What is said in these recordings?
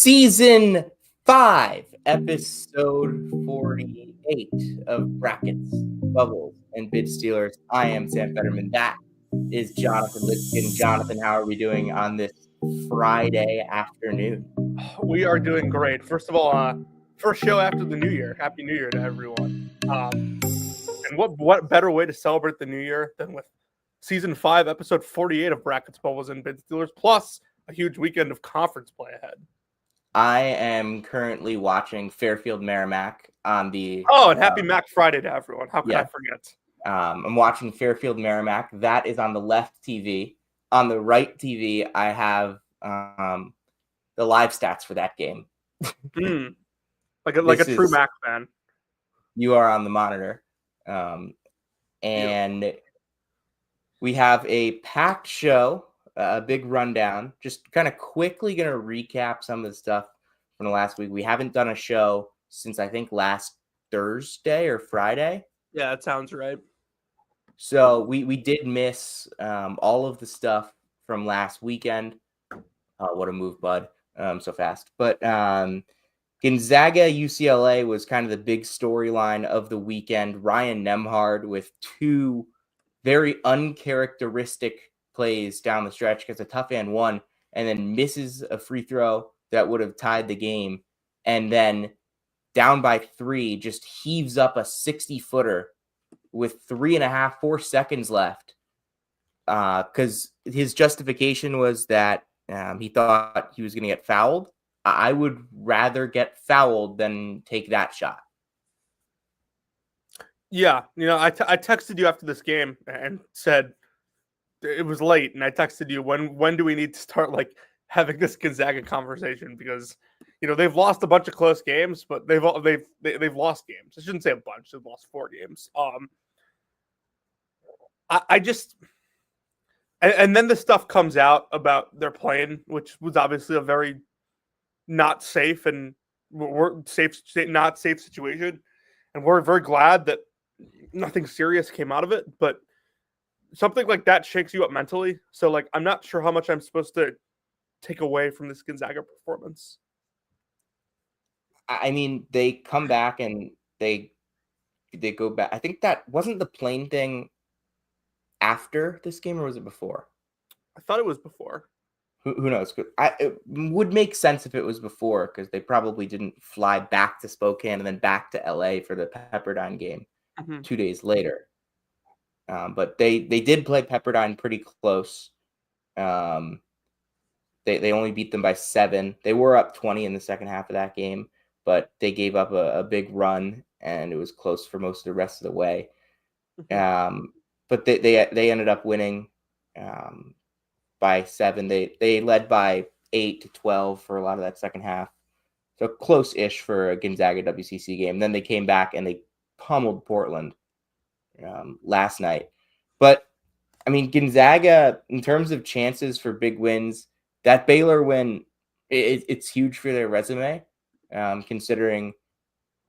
Season 5, Episode 48 of Brackets, Bubbles, and Bid Stealers. I am Sam Fetterman. That is Jonathan Lipkin. Jonathan, how are we doing on this Friday afternoon? We are doing great. First of all, first show after the New Year. Happy New Year to everyone. And what better way to celebrate the New Year than with Season 5, Episode 48 of Brackets, Bubbles, and Bid Stealers, plus a huge weekend of conference play ahead. I am currently watching Fairfield Merrimack on the... Oh, and happy Mac Friday to everyone. How could I forget? I'm watching Fairfield Merrimack. That is on the left TV. On the right TV, I have the live stats for that game. Like a true Mac fan. You are on the monitor. And we have a packed show, a big rundown. Just kind of quickly going to recap some of the stuff from the last week. We haven't done a show since I think last Thursday or Friday. Yeah, that sounds right. So we did miss all of the stuff from last weekend. What a move, bud. So fast. But Gonzaga UCLA was kind of the big storyline of the weekend. Ryan Nembhard with two very uncharacteristic plays down the stretch, gets a tough and one, and then misses a free throw that would have tied the game. And then down by 3, just heaves up a 60-footer with 4 seconds left. Because his justification was that he thought he was going to get fouled. I would rather get fouled than take that shot. Yeah, I texted you after this game and said it was late, and I texted you when do we need to start having this Gonzaga conversation, because they've lost a bunch of close games, but they've lost games. I shouldn't say a bunch; they've lost 4 games. And then the stuff comes out about their playing, which was obviously a very not safe not safe situation, and we're very glad that nothing serious came out of it. But something like that shakes you up mentally. So I'm not sure how much I'm supposed to take away from this Gonzaga performance. I mean, they come back and they go back. I think that wasn't the plane thing after this game, or was it before? I thought it was before. Who knows? It would make sense if it was before, because they probably didn't fly back to Spokane and then back to LA for the Pepperdine game 2 days later. But they did play Pepperdine pretty close. They only beat them by 7. They were up 20 in the second half of that game, but they gave up a big run, and it was close for most of the rest of the way. But they ended up winning by 7. They led by 8-12 for a lot of that second half. So close-ish for a Gonzaga WCC game. Then they came back and they pummeled Portland last night. But, I mean, Gonzaga, in terms of chances for big wins, that Baylor win, it's huge for their resume, considering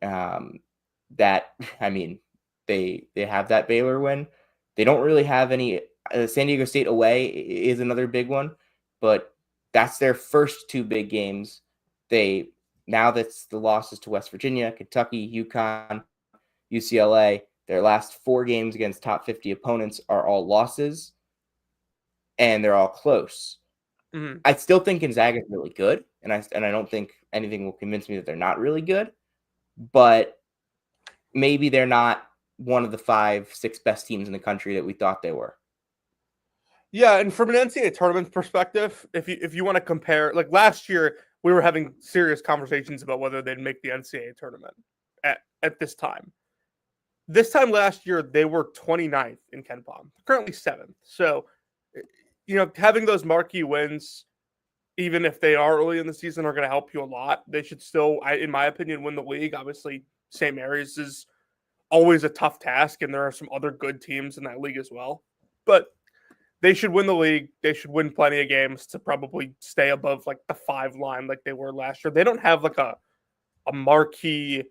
that, I mean, they have that Baylor win. They don't really have any. San Diego State away is another big one, but that's their first 2 big games. Now that's the losses to West Virginia, Kentucky, UConn, UCLA. Their last 4 games against top 50 opponents are all losses, and they're all close. I still think Gonzaga is really good, and I don't think anything will convince me that they're not really good, but maybe they're not one of the 5-6 best teams in the country that we thought they were. Yeah, and from an NCAA tournament perspective, if you want to compare, last year, we were having serious conversations about whether they'd make the NCAA tournament at this time. This time last year, they were 29th in KenPom, currently 7th. So, having those marquee wins, even if they are early in the season, are going to help you a lot. They should still, in my opinion, win the league. Obviously, St. Mary's is always a tough task, and there are some other good teams in that league as well. But they should win the league. They should win plenty of games to probably stay above the 5 line like they were last year. They don't have a marquee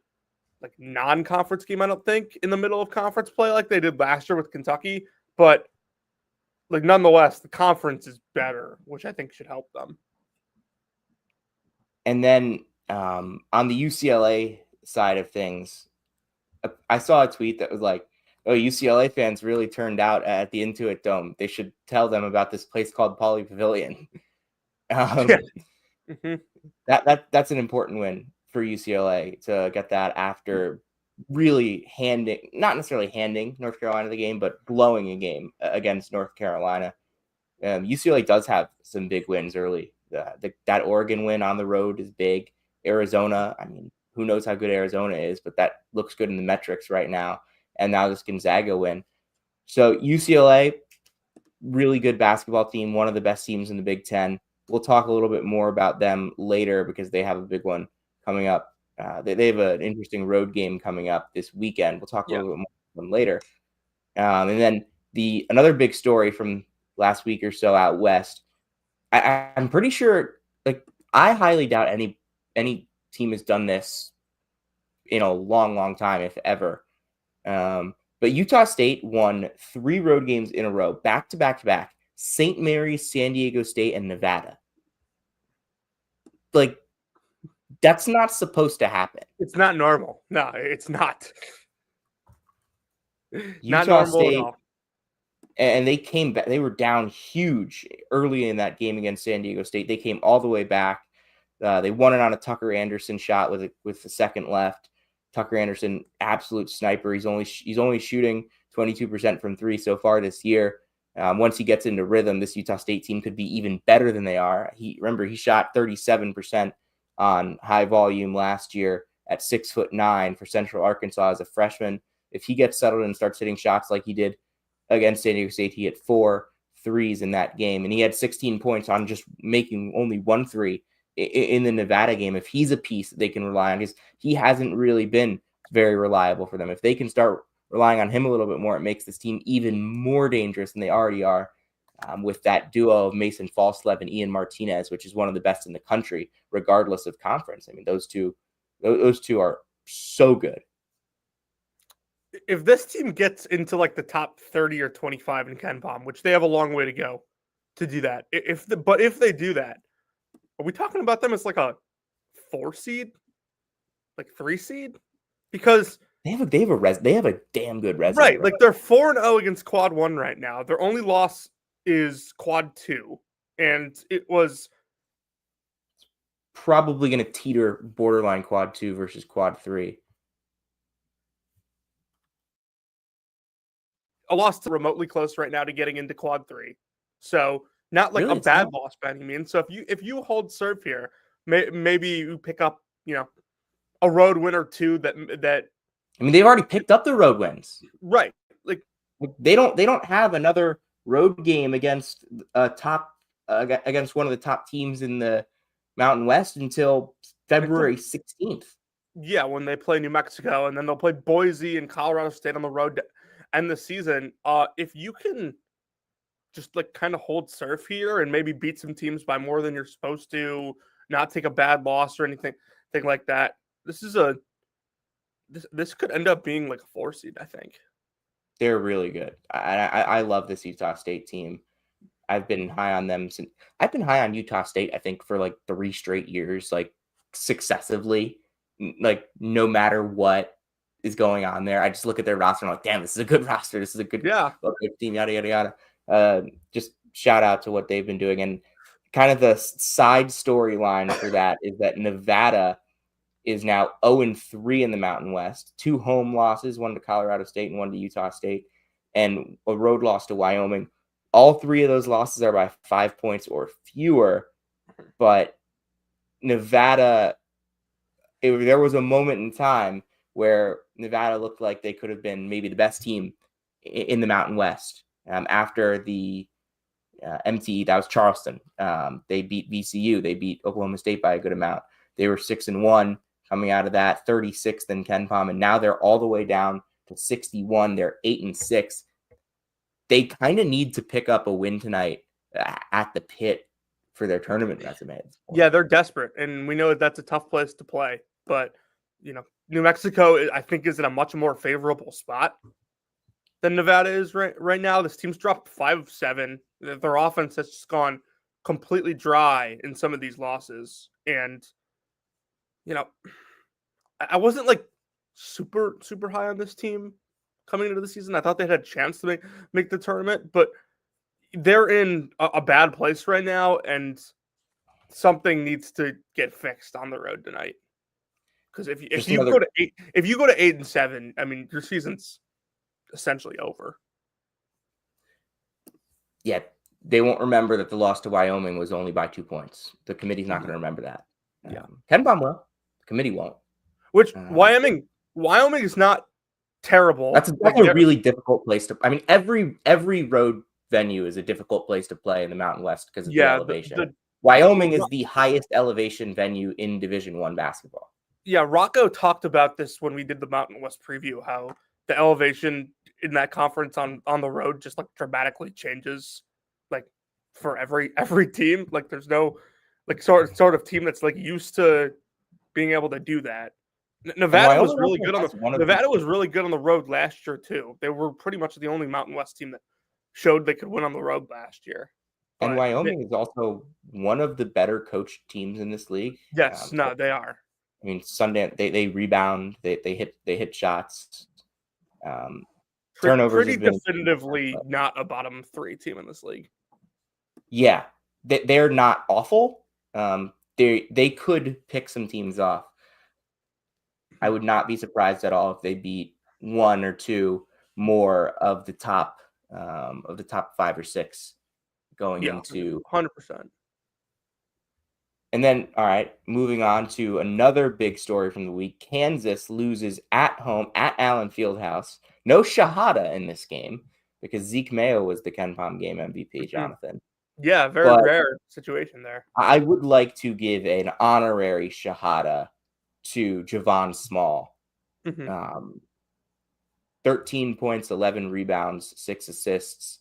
non-conference game, I don't think, in the middle of conference play like they did last year with Kentucky. But nonetheless, the conference is better, which I think should help them. And then on the UCLA side of things, I saw a tweet that was like, "Oh, UCLA fans really turned out at the Intuit Dome. They should tell them about this place called Poly Pavilion." Yeah. Mm-hmm. That's an important win for UCLA to get that after really not necessarily handing North Carolina the game, but blowing a game against North Carolina. UCLA does have some big wins early. That Oregon win on the road is big. Arizona, I mean, who knows how good Arizona is, but that looks good in the metrics right now. And now this Gonzaga win. So UCLA, really good basketball team, one of the best teams in the Big Ten. We'll talk a little bit more about them later because they have a big one coming up. They have an interesting road game coming up this weekend. We'll talk a Yeah. little bit more about them later. And then another big story from last week or so out west. I'm pretty sure, like, I highly doubt any team has done this in a long, long time, if ever. But Utah State won 3 road games in a row, back to back to back. St. Mary's, San Diego State, and Nevada. Like, that's not supposed to happen. It's not normal. No, it's not. Not Utah normal at State, all. and they came back. They were down huge early in that game against San Diego State. They came all the way back. They won it on a Tucker Anderson shot with the second left. Tucker Anderson, absolute sniper. He's only shooting 22% from 3 so far this year. Once he gets into rhythm, this Utah State team could be even better than they are. He shot 37% on high volume last year at 6'9" for Central Arkansas as a freshman. If he gets settled and starts hitting shots like he did against San Diego State, he hit 4 threes in that game, and he had 16 points on just making only 1 3 in the Nevada game. If he's a piece that they can rely on, because he hasn't really been very reliable for them. If they can start relying on him a little bit more, it makes this team even more dangerous than they already are, with that duo of Mason Falslev and Ian Martinez, which is one of the best in the country, regardless of conference. I mean, those two are so good. If this team gets into like the top 30 or 25 in KenPom, which they have a long way to go to do that, if they do that, are we talking about them as like a 4 seed, like 3 seed? Because they have a damn good resume. Right, like they're 4-0 against Quad 1 right now. Their only loss is Quad 2, and it was probably going to teeter borderline Quad 2 versus Quad 3. A loss to remotely close right now to getting into Quad 3. So not like Really? a bad loss by any means. So if you hold serve here, maybe you pick up, a road win or 2 that I mean, they've already picked up the road wins. Right. Like they don't have another road game against against one of the top teams in the Mountain West until February 16th. Yeah, when they play New Mexico, and then they'll play Boise and Colorado State on the road to end the season. If you can just like kind of hold serve here and maybe beat some teams by more than you're supposed to, not take a bad loss or anything like that, this could end up being like a 4 seed, I think. They're really good. I love this Utah State team. I've been high on them since I've been high on Utah State, I think, for like 3 straight years, like successively, like no matter what is going on there. I just look at their roster and I'm like, damn, this is a good roster. This is a good team, yada, yada, yada. Just shout out to what they've been doing. And kind of the side storyline for that is that Nevada is now 0-3 in the Mountain West, 2 home losses, 1 to Colorado State and 1 to Utah State, and a road loss to Wyoming. All 3 of those losses are by 5 points or fewer, but Nevada, there was a moment in time where Nevada looked like they could have been maybe the best team in the Mountain West. After the MTE, that was Charleston. They beat VCU. They beat Oklahoma State by a good amount. They were 6-1 coming out of that, 36th in KenPom, and now they're all the way down to 61. They're 8-6. They kind of need to pick up a win tonight at the Pit for their tournament resume. Yeah, they're desperate, and we know that's a tough place to play. But New Mexico, I think, is in a much more favorable spot than Nevada is right now. This team's dropped 5 of 7. Their offense has just gone completely dry in some of these losses, and you know, I wasn't like super high on this team coming into the season. I thought they had a chance to make the tournament, but they're in a bad place right now, and something needs to get fixed on the road tonight. Because if you go to 8-7, I mean your season's essentially over. Yeah, they won't remember that the loss to Wyoming was only by 2 points. The committee's not going to remember that. Yeah, Ken Palm will. The committee won't. Which Wyoming is not terrible. That's a really difficult place to. I mean, every road venue is a difficult place to play in the Mountain West because of the elevation. Wyoming is the highest elevation venue in Division I basketball. Yeah, Rocco talked about this when we did the Mountain West preview, how the elevation in that conference on the road just like dramatically changes, like for every team. Like there's no like sort of team that's like used to being able to do that. Nevada was really good on the road last year too. They were pretty much the only Mountain West team that showed they could win on the road last year. And Wyoming is also one of the better coached teams in this league. Yes, they are. I mean, Sundance, they rebound, they hit shots. Turnovers pretty definitively not a bottom 3 team in this league. Yeah, they're not awful. They could pick some teams off. I would not be surprised at all if they beat 1 or 2 more of the top 5 or 6 going into 100%. And then, all right, moving on to another big story from the week. Kansas loses at home at Allen Fieldhouse. No Shahada in this game because Zeke Mayo was the Ken Palm game MVP, Jonathan. Yeah, very rare situation there. I would like to give an honorary Shahada to Javon Small. 13 points, 11 rebounds, 6 assists.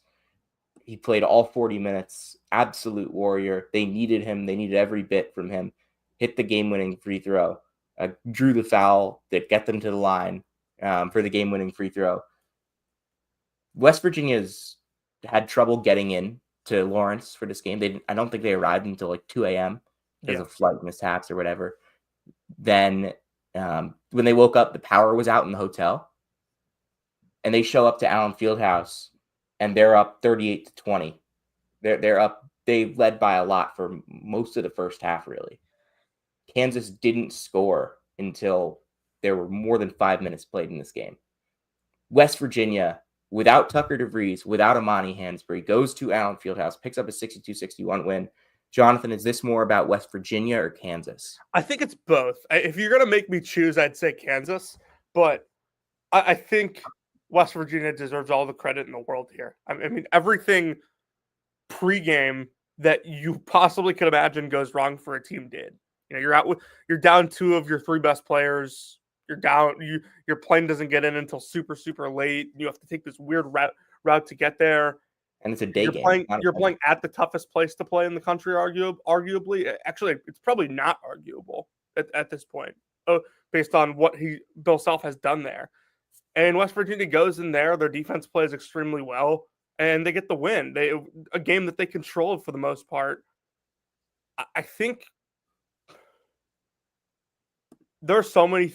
He played all 40 minutes. Absolute warrior. They needed him. They needed every bit from him. Hit the game-winning free throw. Drew the foul that get them to the line for the game-winning free throw. West Virginia's had trouble getting in to Lawrence for this game. I don't think they arrived until like 2 a.m. because of flight mishaps or whatever. Then when they woke up, the power was out in the hotel. And they show up to Allen Fieldhouse, and they're up 38-20. They're up. They led by a lot for most of the first half, really. Kansas didn't score until there were more than 5 minutes played in this game. West Virginia, without Tucker DeVries, without Amani Hansberry, goes to Allen Fieldhouse, picks up a 62-61 win. Jonathan, is this more about West Virginia or Kansas? I think it's both. If you're going to make me choose, I'd say Kansas. But I think West Virginia deserves all the credit in the world here. I mean, everything pregame that you possibly could imagine goes wrong for a team did. You know, you're down 2 of your 3 best players. You're down. Your plane doesn't get in until super late. You have to take this weird route to get there. And it's a day game. You're playing at the toughest place to play in the country, arguably. Actually, it's probably not arguable at this point, based on what Bill Self has done there. And West Virginia goes in there. Their defense plays extremely well, and they get the win. A game that they controlled for the most part. I think there are so many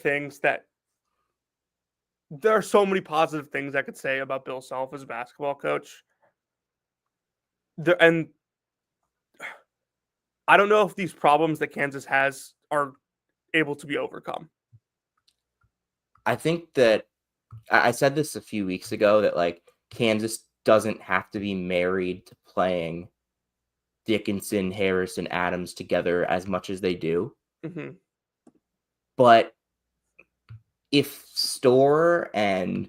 positive things I could say about Bill Self as a basketball coach. And I don't know if these problems that Kansas has are able to be overcome. I think that I said this a few weeks ago that like Kansas doesn't have to be married to playing Dickinson, Harris, and Adams together as much as they do. Mm-hmm. But if Storr and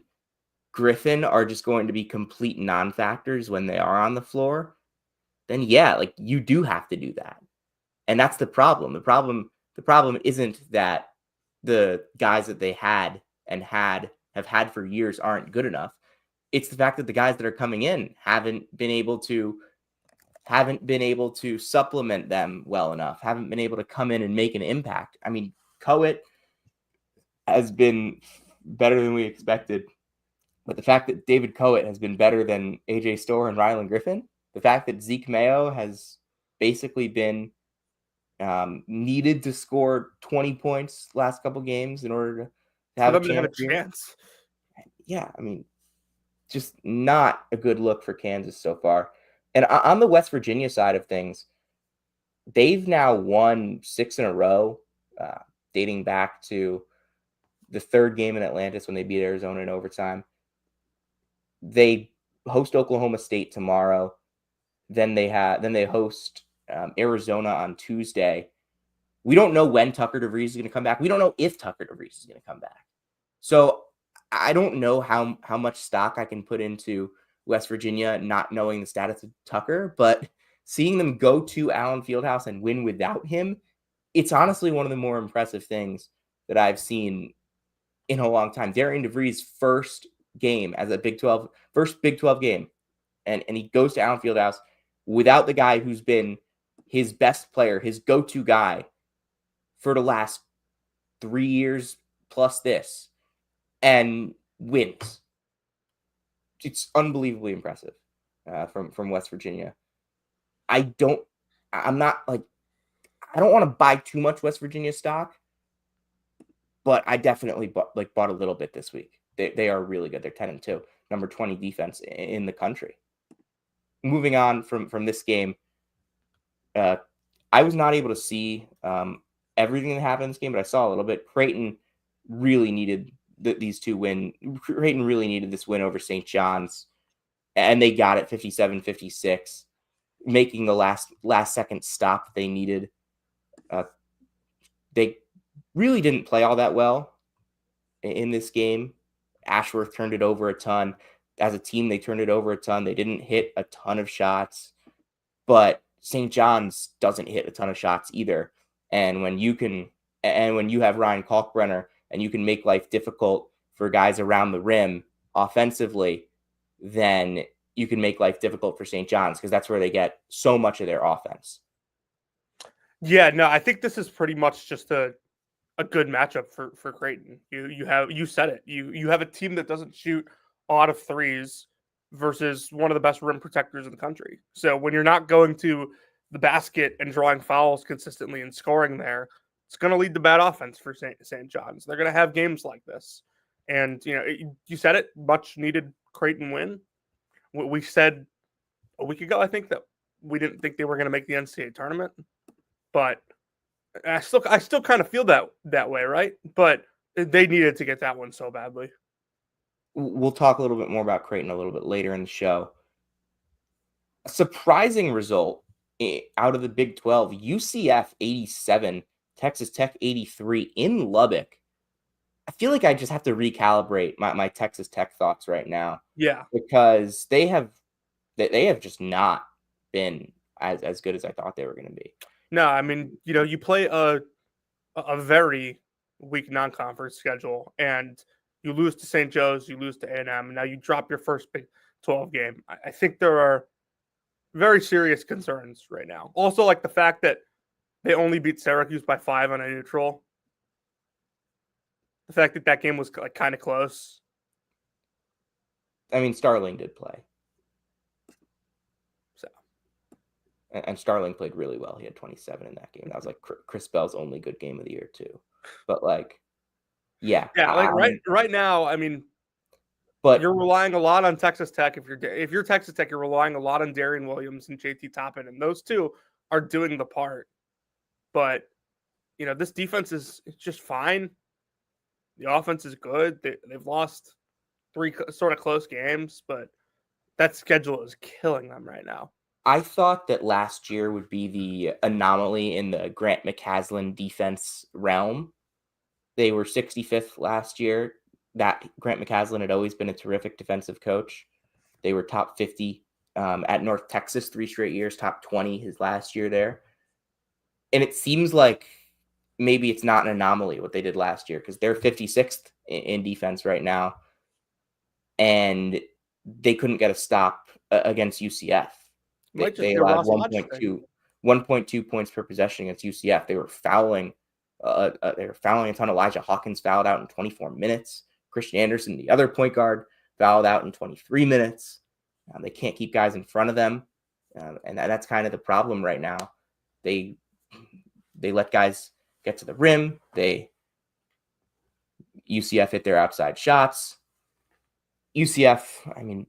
Griffin are just going to be complete non-factors when they are on the floor, then yeah, like you do have to do that. And that's the problem. The problem isn't that the guys that they have had for years aren't good enough. It's the fact that the guys that are coming in haven't been able to supplement them well enough, haven't been able to come in and make an impact. I mean, Coet has been better than we expected, but the fact that David Coet has been better than AJ Storr and Rylan Griffin, the fact that Zeke Mayo has basically been Needed to score 20 points last couple games in order to For have a them to have chance a here. chance. Yeah, I mean, just not a good look for Kansas so far. And on the West Virginia side of things, they've now won 6 in a row, dating back to the third game in Atlantis when they beat Arizona in overtime. They host Oklahoma State tomorrow. Then they host Arizona on Tuesday. We don't know when Tucker DeVries is going to come back. We don't know if Tucker DeVries is going to come back. So I don't know how much stock I can put into West Virginia not knowing the status of Tucker, but seeing them go to Allen Fieldhouse and win without him, it's honestly one of the more impressive things that I've seen in a long time. Darian DeVries' first game as a first Big 12 game, and he goes to Allen Fieldhouse without the guy who's been his best player, his go-to guy for the last 3 years plus this, and wins. It's unbelievably impressive from West Virginia. I don't want to buy too much West Virginia stock, but I definitely bought a little bit this week. They are really good. They're 10-2, number 20 defense in the country. Moving on from this game, I was not able to see everything that happened in this game, but I saw a little bit. Creighton really needed these two win. Creighton really needed this win over St. John's, and they got it 57-56, making the last second stop they needed. They really didn't play all that well in this game. Ashworth turned it over a ton. As a team, they turned it over a ton. They didn't hit a ton of shots, but St. John's doesn't hit a ton of shots either. And when you have Ryan Kalkbrenner and you can make life difficult for guys around the rim offensively, then you can make life difficult for St. John's, because that's where they get so much of their offense. Yeah, no, I think this is pretty much just a good matchup for Creighton. You said it. You have a team that doesn't shoot a lot of threes versus one of the best rim protectors in the country. So when you're not going to the basket and drawing fouls consistently and scoring there, it's going to lead to bad offense for St. John's. They're going to have games like this. And, you said it, much needed Creighton win. We said a week ago, I think, that we didn't think they were going to make the NCAA tournament. But I still kind of feel that way, right? But they needed to get that one so badly. We'll talk a little bit more about Creighton a little bit later in the show. A surprising result out of the Big 12, UCF 87, Texas Tech 83 in Lubbock. I feel like I just have to recalibrate my Texas Tech thoughts right now. Yeah. Because they have just not been as good as I thought they were going to be. No, I mean, you play a very weak non-conference schedule, and you lose to St. Joe's, you lose to A&M, and now you drop your first Big 12 game. I think there are very serious concerns right now. Also, like the fact that they only beat Syracuse by 5 on a neutral. The fact that game was kind of close. I mean, Starling did play. So. And Starling played really well. He had 27 in that game. That was like Chris Bell's only good game of the year too. But yeah. Yeah, right now, I mean, but you're relying a lot on Texas Tech. If you're Texas Tech, you're relying a lot on Darian Williams and JT Toppin, and those two are doing the part. But this defense is just fine. The offense is good. They've lost 3 sort of close games, but that schedule is killing them right now. I thought that last year would be the anomaly in the Grant McCasland defense realm. They were 65th last year. That Grant McCasland had always been a terrific defensive coach. They were top 50 at North Texas 3 straight years, top 20 his last year there. And it seems like maybe it's not an anomaly what they did last year, because they're 56th in defense right now. And they couldn't get a stop against UCF. They allowed 1.2 points per possession against UCF. They were fouling. They were fouling a ton. Elijah Hawkins fouled out in 24 minutes. Christian Anderson, the other point guard, fouled out in 23 minutes. They can't keep guys in front of them. And that's kind of the problem right now. They they let guys get to the rim. UCF hit their outside shots. UCF, I mean,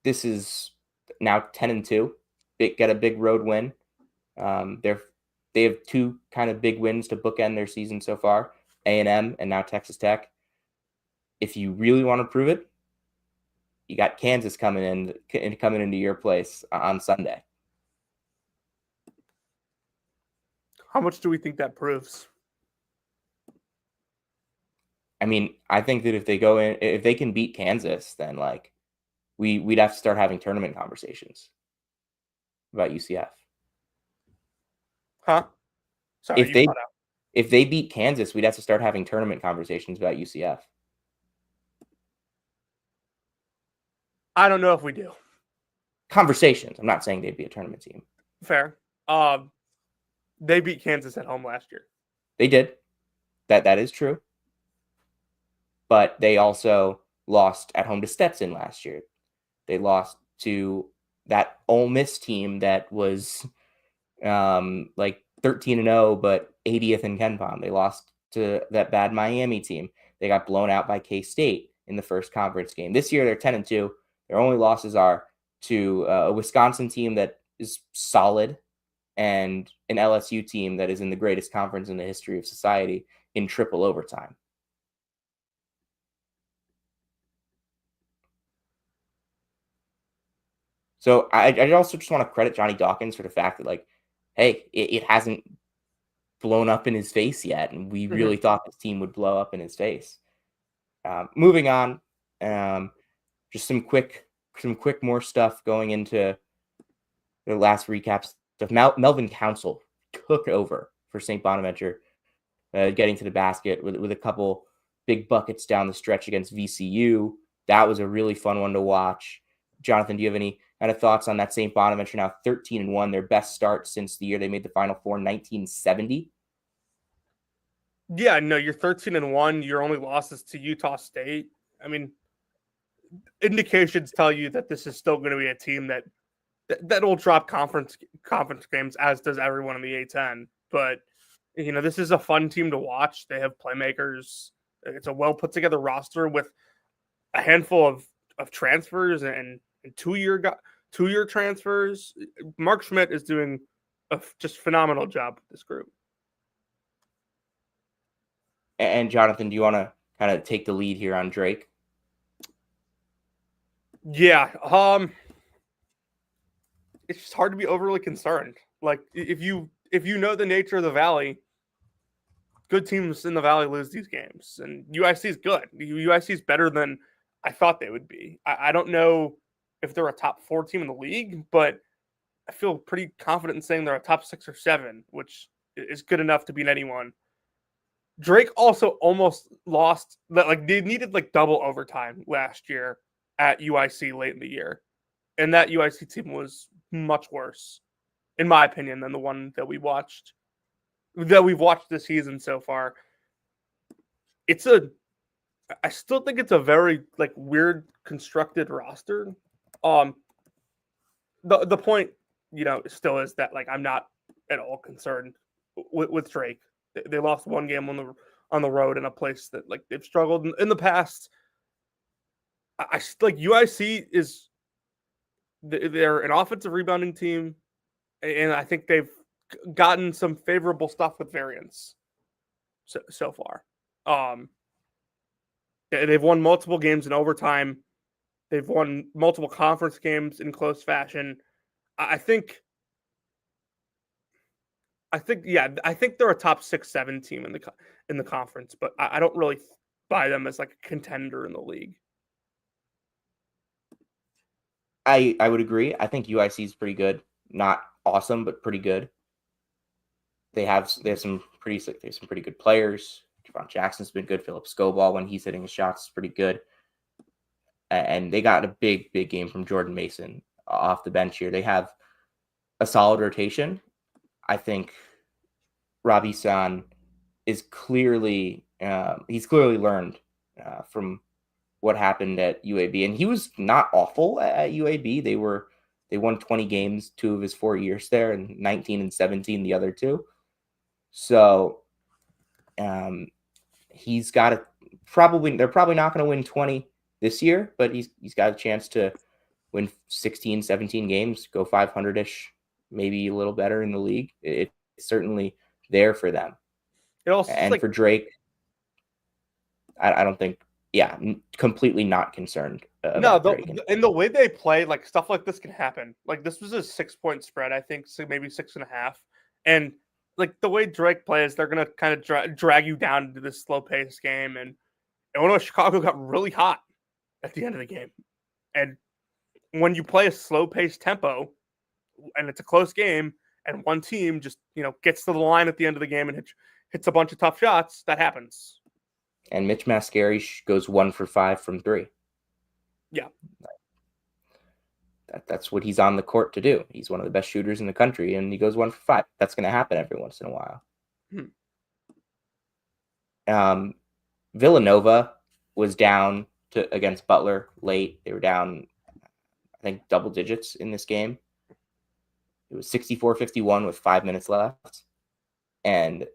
this is now 10-2. Get a big road win. They have two kind of big wins to bookend their season so far, A&M and now Texas Tech. If you really want to prove it, you got Kansas coming into your place on Sunday. How much do we think that proves? I mean, I think that if they can beat Kansas, then like we'd have to start having tournament conversations about UCF. Huh? Sorry, if they beat Kansas, we'd have to start having tournament conversations about UCF. I don't know if we do. Conversations. I'm not saying they'd be a tournament team. Fair. They beat Kansas at home last year. They did. That is true. But they also lost at home to Stetson last year. They lost to that Ole Miss team that was like 13-0, but 80th in KenPom. They lost to that bad Miami team. They got blown out by K-State in the first conference game. This year, they're 10-2. Their only losses are to a Wisconsin team that is solid and an LSU team that is in the greatest conference in the history of society in triple overtime. So I also just want to credit Johnny Dawkins for the fact that, like, hey, it hasn't blown up in his face yet, and we really thought this team would blow up in his face. Moving on, just some quick more stuff going into the last recaps. Melvin Council took over for St. Bonaventure, getting to the basket with a couple big buckets down the stretch against VCU. That was a really fun one to watch. Jonathan, do you have any kind of thoughts on that St. Bonaventure now 13-1, their best start since the year they made the Final Four in 1970? Yeah, no, you're 13-1. Your only losses to Utah State. I mean, indications tell you that this is still going to be a team that will drop conference games, as does everyone in the A10. But this is a fun team to watch. They have playmakers. It's a well put together roster with a handful of transfers and two-year transfers. Mark Schmidt is doing a just phenomenal job with this group. And Jonathan, do you want to kind of take the lead here on Drake? Yeah. It's just hard to be overly concerned. Like, if you know the nature of the Valley, good teams in the Valley lose these games, and UIC is good. UIC is better than I thought they would be. I don't know if they're a top 4 team in the league, but I feel pretty confident in saying they're a top 6 or 7, which is good enough to beat anyone. Drake also almost lost that. Like, they needed like double overtime last year at UIC late in the year, and that UIC team was much worse, in my opinion, than the one that we've watched this season so far. I still think it's a very like weird constructed roster. The point, still is that like I'm not at all concerned with Drake. They lost one game on the road in a place that like they've struggled in the past. I like UIC is they're an offensive rebounding team, and I think they've gotten some favorable stuff with variance so far. They've won multiple games in overtime. They've won multiple conference games in close fashion. I think they're a top 6-7 team in the conference, but I don't really buy them as like a contender in the league. I would agree. I think UIC is pretty good. Not awesome, but pretty good. They have some pretty good players. Javon Jackson's been good. Philip Scoball, when he's hitting his shots, is pretty good. And they got a big game from Jordan Mason off the bench here. They have a solid rotation. I think Robbie San is clearly learned from what happened at UAB, and he was not awful at UAB. They won 20 games 2 of his 4 years there, and 19 and 17 the other 2. So he's got a they're probably not going to win 20 this year, but he's got a chance to win 16, 17 games, go 500-ish, maybe a little better in the league. It's certainly there for them. It also and for Drake, I don't think, completely not concerned about Drake. And the way they play, like stuff like this can happen. Like this was a 6-point spread, I think, so maybe 6.5. And like the way Drake plays, they're gonna kind of drag you down into this slow paced game. And Illinois Chicago got really hot at the end of the game. And when you play a slow paced tempo, and it's a close game, and one team just gets to the line at the end of the game and hits a bunch of tough shots, that happens. And Mitch Mascari goes 1 for 5 from 3. Yeah. That's what he's on the court to do. He's one of the best shooters in the country, and he goes 1 for 5. That's going to happen every once in a while. Villanova was down against Butler late. They were down, I think, double digits in this game. It was 64-51 with 5 minutes left. And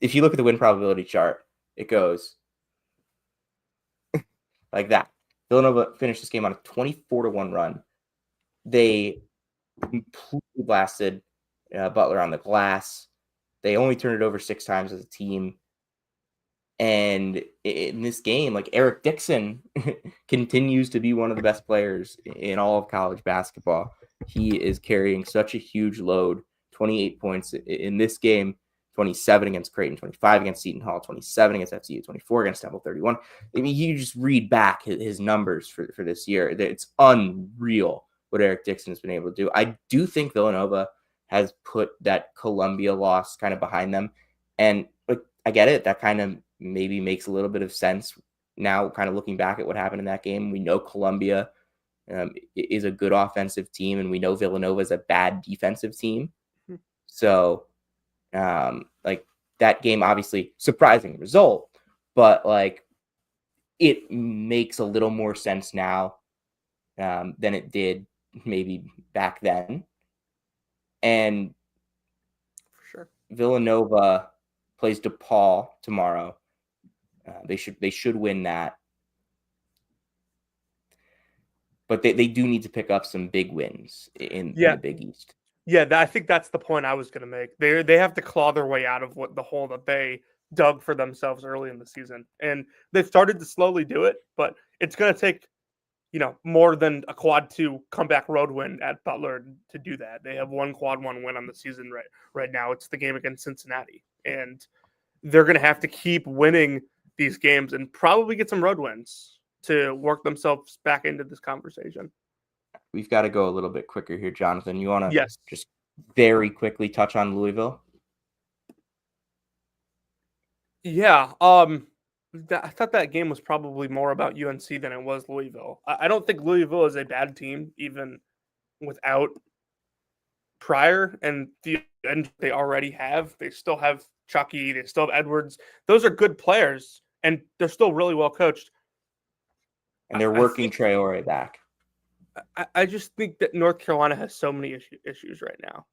if you look at the win probability chart, it goes like that. Villanova finished this game on a 24-1 run. They completely blasted Butler on the glass. They only turned it over 6 times as a team. And in this game, like, Eric Dixon continues to be one of the best players in all of college basketball. He is carrying such a huge load. 28 points in this game, 27 against Creighton, 25 against Seton Hall, 27 against FCU, 24 against Temple, 31. I mean, you just read back his numbers for this year. It's unreal what Eric Dixon has been able to do. I do think Villanova has put that Columbia loss kind of behind them. And like, I get it. That kind of maybe makes a little bit of sense now, kind of looking back at what happened in that game. We know Columbia is a good offensive team, and we know Villanova is a bad defensive team. So, like, that game, obviously surprising result, but like, it makes a little more sense now than it did maybe back then. And for sure, Villanova plays DePaul tomorrow. They should win that, but they do need to pick up some big wins in the Big East. Yeah, I think that's the point I was going to make. They have to claw their way out of the hole that they dug for themselves early in the season, and they've started to slowly do it. But it's going to take more than a quad 2 comeback road win at Butler to do that. They have one quad 1 win on the season right now. It's the game against Cincinnati, and they're going to have to keep winning these games and probably get some road wins to work themselves back into this conversation. We've got to go a little bit quicker here, Jonathan. You want to just very quickly touch on Louisville? Yeah. I thought that game was probably more about UNC than it was Louisville. I don't think Louisville is a bad team, even without Pryor and they already have. They still have Chucky. They still have Edwards. Those are good players, and they're still really well coached. And they're working Traore back. I just think that North Carolina has so many issues right now.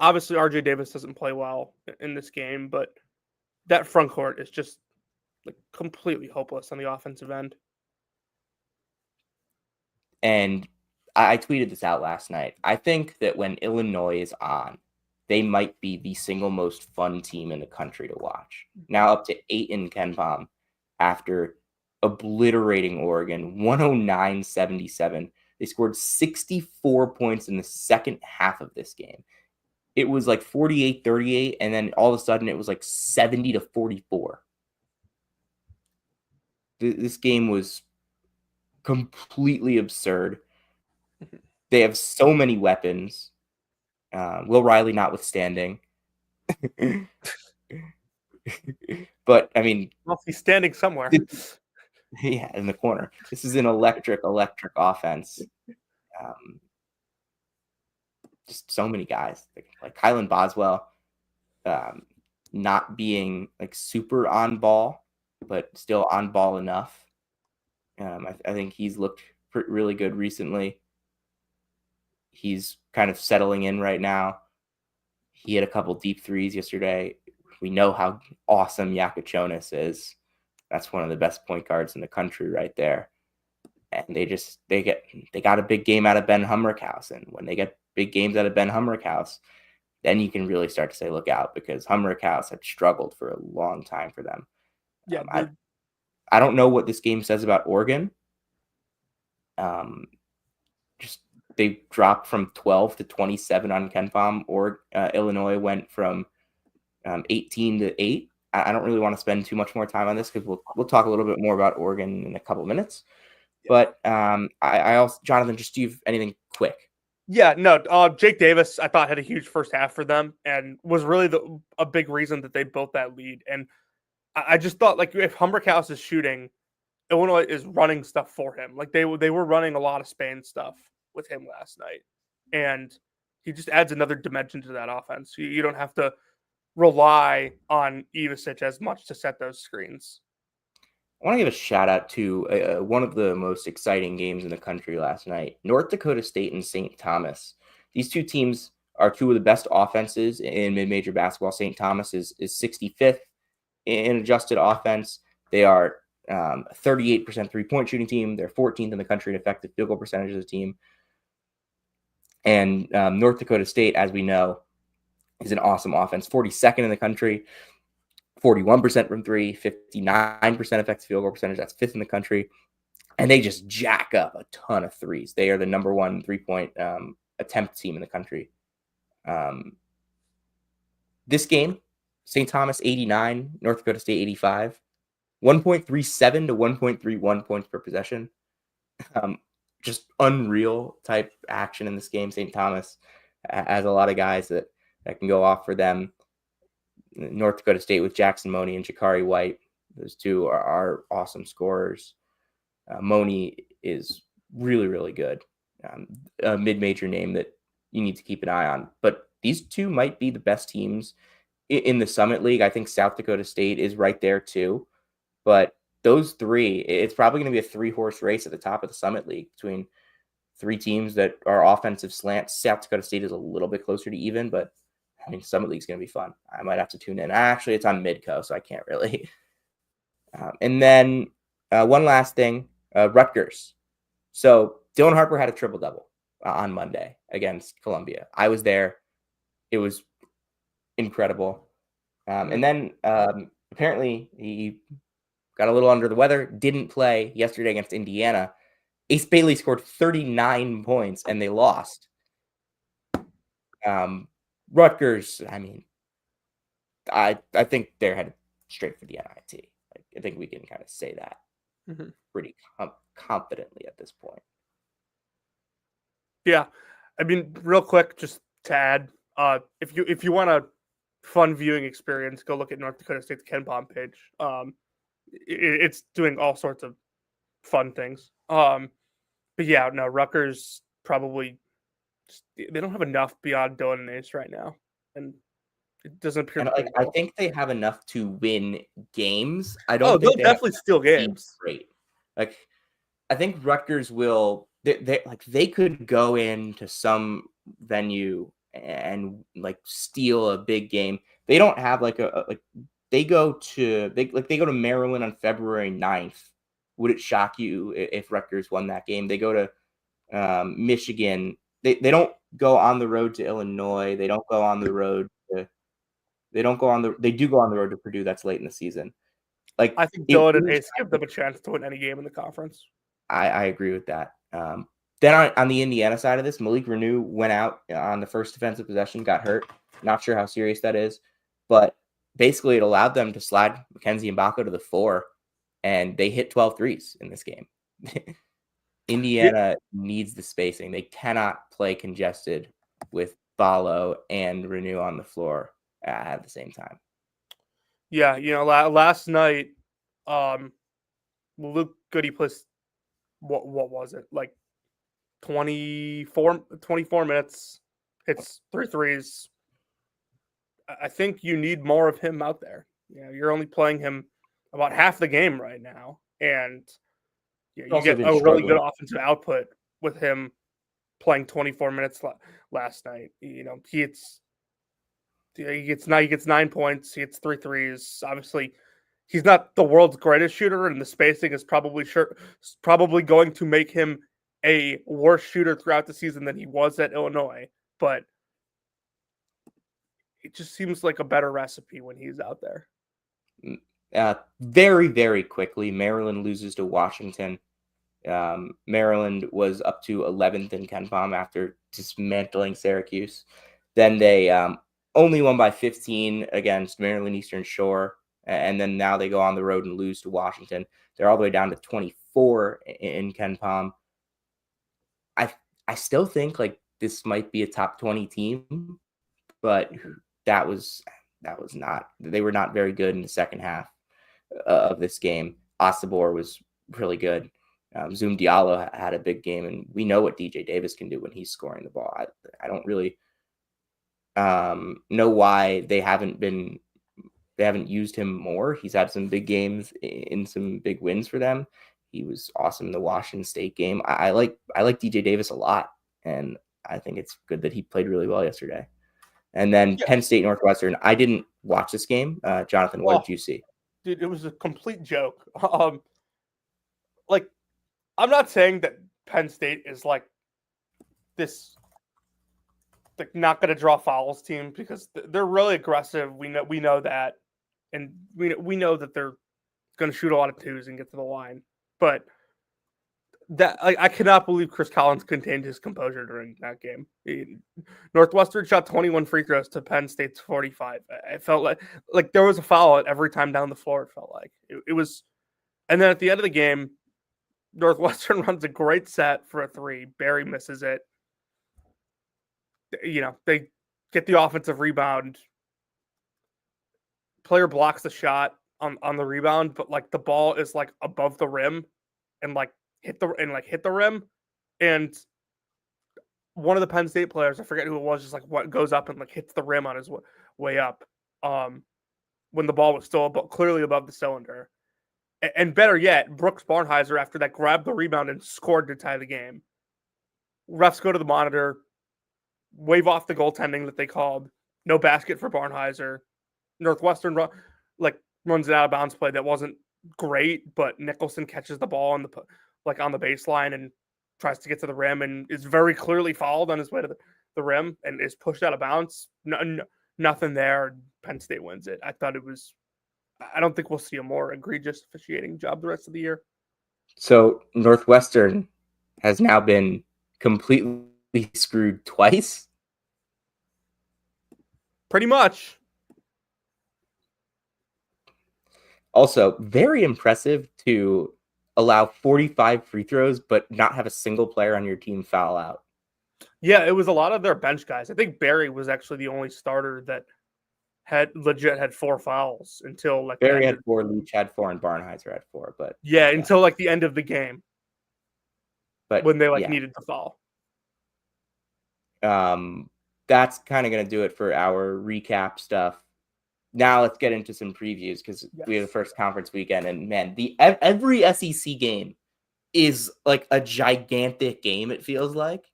Obviously RJ Davis doesn't play well in this game, but that front court is just like completely hopeless on the offensive end. And I tweeted this out last night. I think that when Illinois is on, they might be the single most fun team in the country to watch. Now up to 8 in KenPom after obliterating Oregon 109-77. They scored 64 points in the second half of this game. It was like 48-38, and then all of a sudden it was like 70-44. This game was completely absurd. They have so many weapons. Will Riley notwithstanding. But I mean, well, he's standing somewhere. Yeah, in the corner. This is an electric offense. Just so many guys like Kylan Boswell, not being like super on ball, but still on ball enough. I think he's looked really good recently. He's kind of settling in right now. He hit a couple deep threes yesterday. We know how awesome Yakuchonis is. That's one of the best point guards in the country right there. And they got a big game out of Ben Humrickhouse. And when they get big games out of Ben Humrickhouse, then you can really start to say, look out, because Humrickhouse had struggled for a long time for them. Yeah, I don't know what this game says about Oregon. Just they dropped from 12 to 27 on KenPom, or Illinois went from 18 to 8. I don't really want to spend too much more time on this because we'll talk a little bit more about Oregon in a couple minutes. Yeah. But I also, Jonathan, just do you have anything quick? Yeah, no. Jake Davis, I thought, had a huge first half for them and was really a big reason that they built that lead. And I just thought, like, if Humberhouse is shooting, Illinois is running stuff for him. Like they were running a lot of Spain stuff with him last night, and he just adds another dimension to that offense. You don't have to rely on Ivasic as much to set those screens. I want to give a shout out to one of the most exciting games in the country last night, North Dakota State and St. Thomas. These two teams are two of the best offenses in mid-major basketball. St. Thomas is 65th in adjusted offense. They are 38% three-point shooting team. They're 14th in the country in effective field goal percentage as a team. And North Dakota State, as we know, is an awesome offense. 42nd in the country, 41% from three, 59% effective field goal percentage. That's 5th in the country. And they just jack up a ton of threes. They are the number one three-point attempt team in the country. This game, St. Thomas 89, North Dakota State 85. 1.37 to 1.31 points per possession. Just unreal type action in this game. St. Thomas has a lot of guys that can go off for them. North Dakota State with Jackson Money and Jakari White. Those two are awesome scorers. Money is really, really good. A mid-major name that you need to keep an eye on. But these two might be the best teams in the Summit League. I think South Dakota State is right there too. But those three, it's probably going to be a 3-horse race at the top of the Summit League between three teams that are offensive slants. South Dakota State is a little bit closer to even, but I mean, Summit League is going to be fun. I might have to tune in. Actually, it's on Midco, so I can't really. And then one last thing, Rutgers. So Dylan Harper had a triple-double on Monday against Columbia. I was there. It was incredible. And then apparently he got a little under the weather, didn't play yesterday against Indiana. Ace Bailey scored 39 points, and they lost. Rutgers, I mean, I think they're headed straight for the NIT. I think we can kind of say that pretty confidently at this point. Yeah. I mean, real quick, just to add, if you want a fun viewing experience, go look at North Dakota State's KenPom page. It's doing all sorts of fun things. But yeah, no, Rutgers probably they don't have enough beyond Dylan and Ace right now, and it doesn't appear. And I think they have enough to win games. I don't. They'll definitely steal games. Great. Like, I think Rutgers will. They could go into some venue and like steal a big game. They don't have they go to Maryland on February 9th. Would it shock you if Rutgers won that game? They go to Michigan. They don't go on the road to Illinois. They don't go on the road to. They do go on the road to Purdue. That's late in the season. Like, I think Dylan and Ace give them a chance to win any game in the conference. I agree with that. Then on the Indiana side of this, Malik Renew went out on the first defensive possession, got hurt. Not sure how serious that is, but basically it allowed them to slide Mackenzie Mbako to the 4, and they hit 12 threes in this game. Indiana needs the spacing. They cannot play congested with Ballo and Renew on the floor at the same time. Yeah, last night, Luke Goody plays, what was it, like 24 minutes, hits 3 threes. I think you need more of him out there. You're only playing him about half the game right now, and you get a really good offensive output with him playing 24 minutes last night. He gets 9 points. He gets 3 threes. Obviously, he's not the world's greatest shooter, and the spacing is probably going to make him a worse shooter throughout the season than he was at Illinois. But it just seems like a better recipe when he's out there. Very, very quickly, Maryland loses to Washington. Maryland was up to 11th in KenPom after dismantling Syracuse. Then they only won by 15 against Maryland Eastern Shore. And then now they go on the road and lose to Washington. They're all the way down to 24 in KenPom. I still think like this might be a top 20 team, but that was not. They were not very good in the second half of this game. Ostabor was really good. Zoom Diallo had a big game, and we know what DJ Davis can do when he's scoring the ball. I don't really know why they haven't used him more. He's had some big games in some big wins for them. He was awesome in the Washington State game. I like DJ Davis a lot, and I think it's good that he played really well yesterday. And then Penn State Northwestern. I didn't watch this game. Jonathan, what did you see? Dude, it was a complete joke. Like, I'm not saying that Penn State is like this, like not going to draw fouls team, because they're really aggressive. We know that, and we know that they're going to shoot a lot of twos and get to the line. But that I cannot believe Chris Collins contained his composure during that game. Northwestern shot 21 free throws to Penn State's 45. It felt like there was a foul at every time down the floor. It felt like it was, and then at the end of the game, Northwestern runs a great set for a three. Barry misses it. They get the offensive rebound. Player blocks the shot on the rebound, but like the ball is like above the rim and like hit the rim, and one of the Penn State players, I forget who it was, just like what goes up and like hits the rim on his way up, when the ball was still clearly above the cylinder. And better yet, Brooks Barnheiser, after that, grabbed the rebound and scored to tie the game. Refs go to the monitor, wave off the goaltending that they called. No basket for Barnheiser. Northwestern runs an out of bounds play that wasn't great, but Nicholson catches the ball on the baseline and tries to get to the rim and is very clearly fouled on his way to the rim and is pushed out of bounds. Nothing there. Penn State wins it. I don't think we'll see a more egregious officiating job the rest of the year. So Northwestern has now been completely screwed twice. Pretty much. Also, very impressive to allow 45 free throws, but not have a single player on your team foul out. Yeah, it was a lot of their bench guys. I think Barry was actually the only starter that had 4 fouls until like Barry had 4, Leach had 4, and Barnheiser had 4. But until like the end of the game, but when they needed the foul. That's kind of going to do it for our recap stuff. Now let's get into some previews, because we have the first conference weekend, and man, every SEC game is like a gigantic game. It feels like,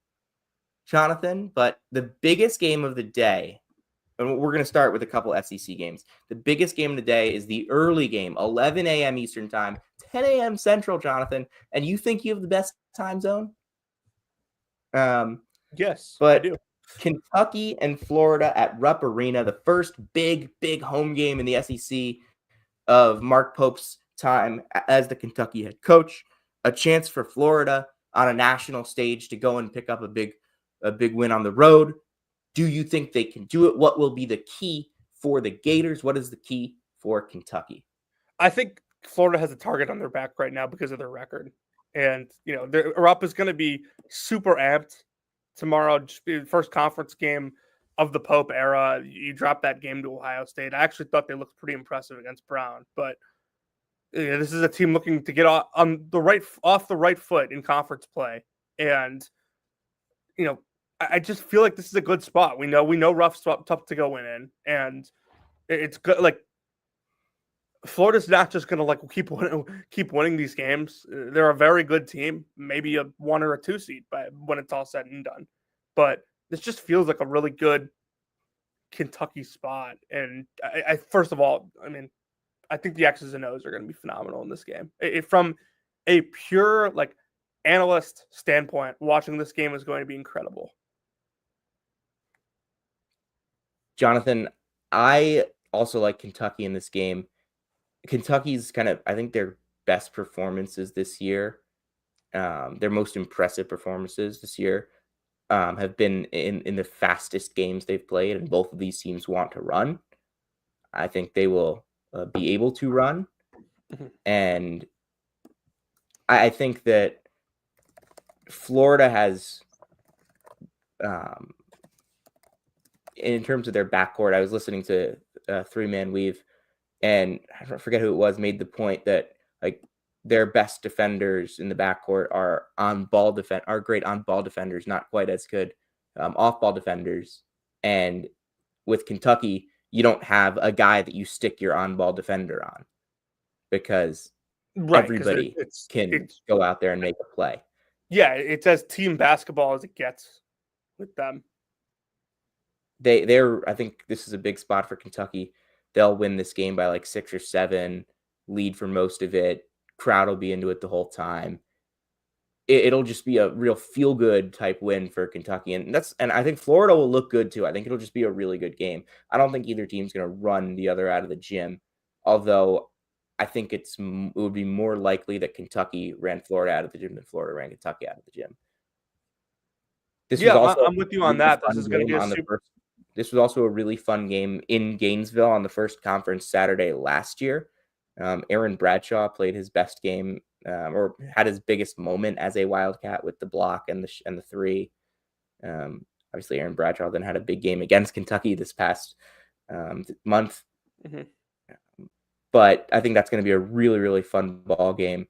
Jonathan, but the biggest game of the day, and we're going to start with a couple SEC games. The biggest game of the day is the early game, 11 a.m. Eastern time, 10 a.m. Central, Jonathan. And you think you have the best time zone? Yes, but I do. Kentucky and Florida at Rupp Arena, the first big home game in the SEC of Mark Pope's time as the Kentucky head coach. A chance for Florida on a national stage to go and pick up a big win on the road. Do you think they can do it? What will be the key for the Gators? What is the key for Kentucky? I think Florida has a target on their back right now because of their record. And, Rupp is going to be super amped tomorrow. Just be the first conference game of the Pope era. You drop that game to Ohio State. I actually thought they looked pretty impressive against Brown. But this is a team looking to get off the right foot in conference play. And, I just feel like this is a good spot. We know Ruff's tough to go in, and it's good. Like, Florida's not just going to keep winning these games. They're a very good team, maybe a 1 or a 2 seed when it's all said and done. But this just feels like a really good Kentucky spot. And I first of all, I mean, I think the X's and O's are going to be phenomenal in this game. From a pure like analyst standpoint, watching this game is going to be incredible. Jonathan, I also like Kentucky in this game. Kentucky's kind of, I think, their best performances this year, their most impressive performances this year, have been in the fastest games they've played, and both of these teams want to run. I think they will be able to run, and I think that Florida has, in terms of their backcourt, I was listening to Three Man Weave, and I forget who it was, made the point that like their best defenders in the backcourt are great on ball defenders, not quite as good off ball defenders. And with Kentucky, you don't have a guy that you stick your on ball defender on because everybody can go out there and make a play. Yeah, it's as team basketball as it gets with them. I think this is a big spot for Kentucky. They'll win this game by like 6 or 7, lead for most of it. Crowd will be into it the whole time. It'll just be a real feel-good type win for Kentucky. And I think Florida will look good too. I think it'll just be a really good game. I don't think either team's going to run the other out of the gym. Although I think it would be more likely that Kentucky ran Florida out of the gym than Florida ran Kentucky out of the gym. I'm with you on that. This was also a really fun game in Gainesville on the first conference Saturday last year. Aaron Bradshaw played his best game or had his biggest moment as a Wildcat with the block and the three. Obviously, Aaron Bradshaw then had a big game against Kentucky this past month. Mm-hmm. But I think that's going to be a really, really fun ball game.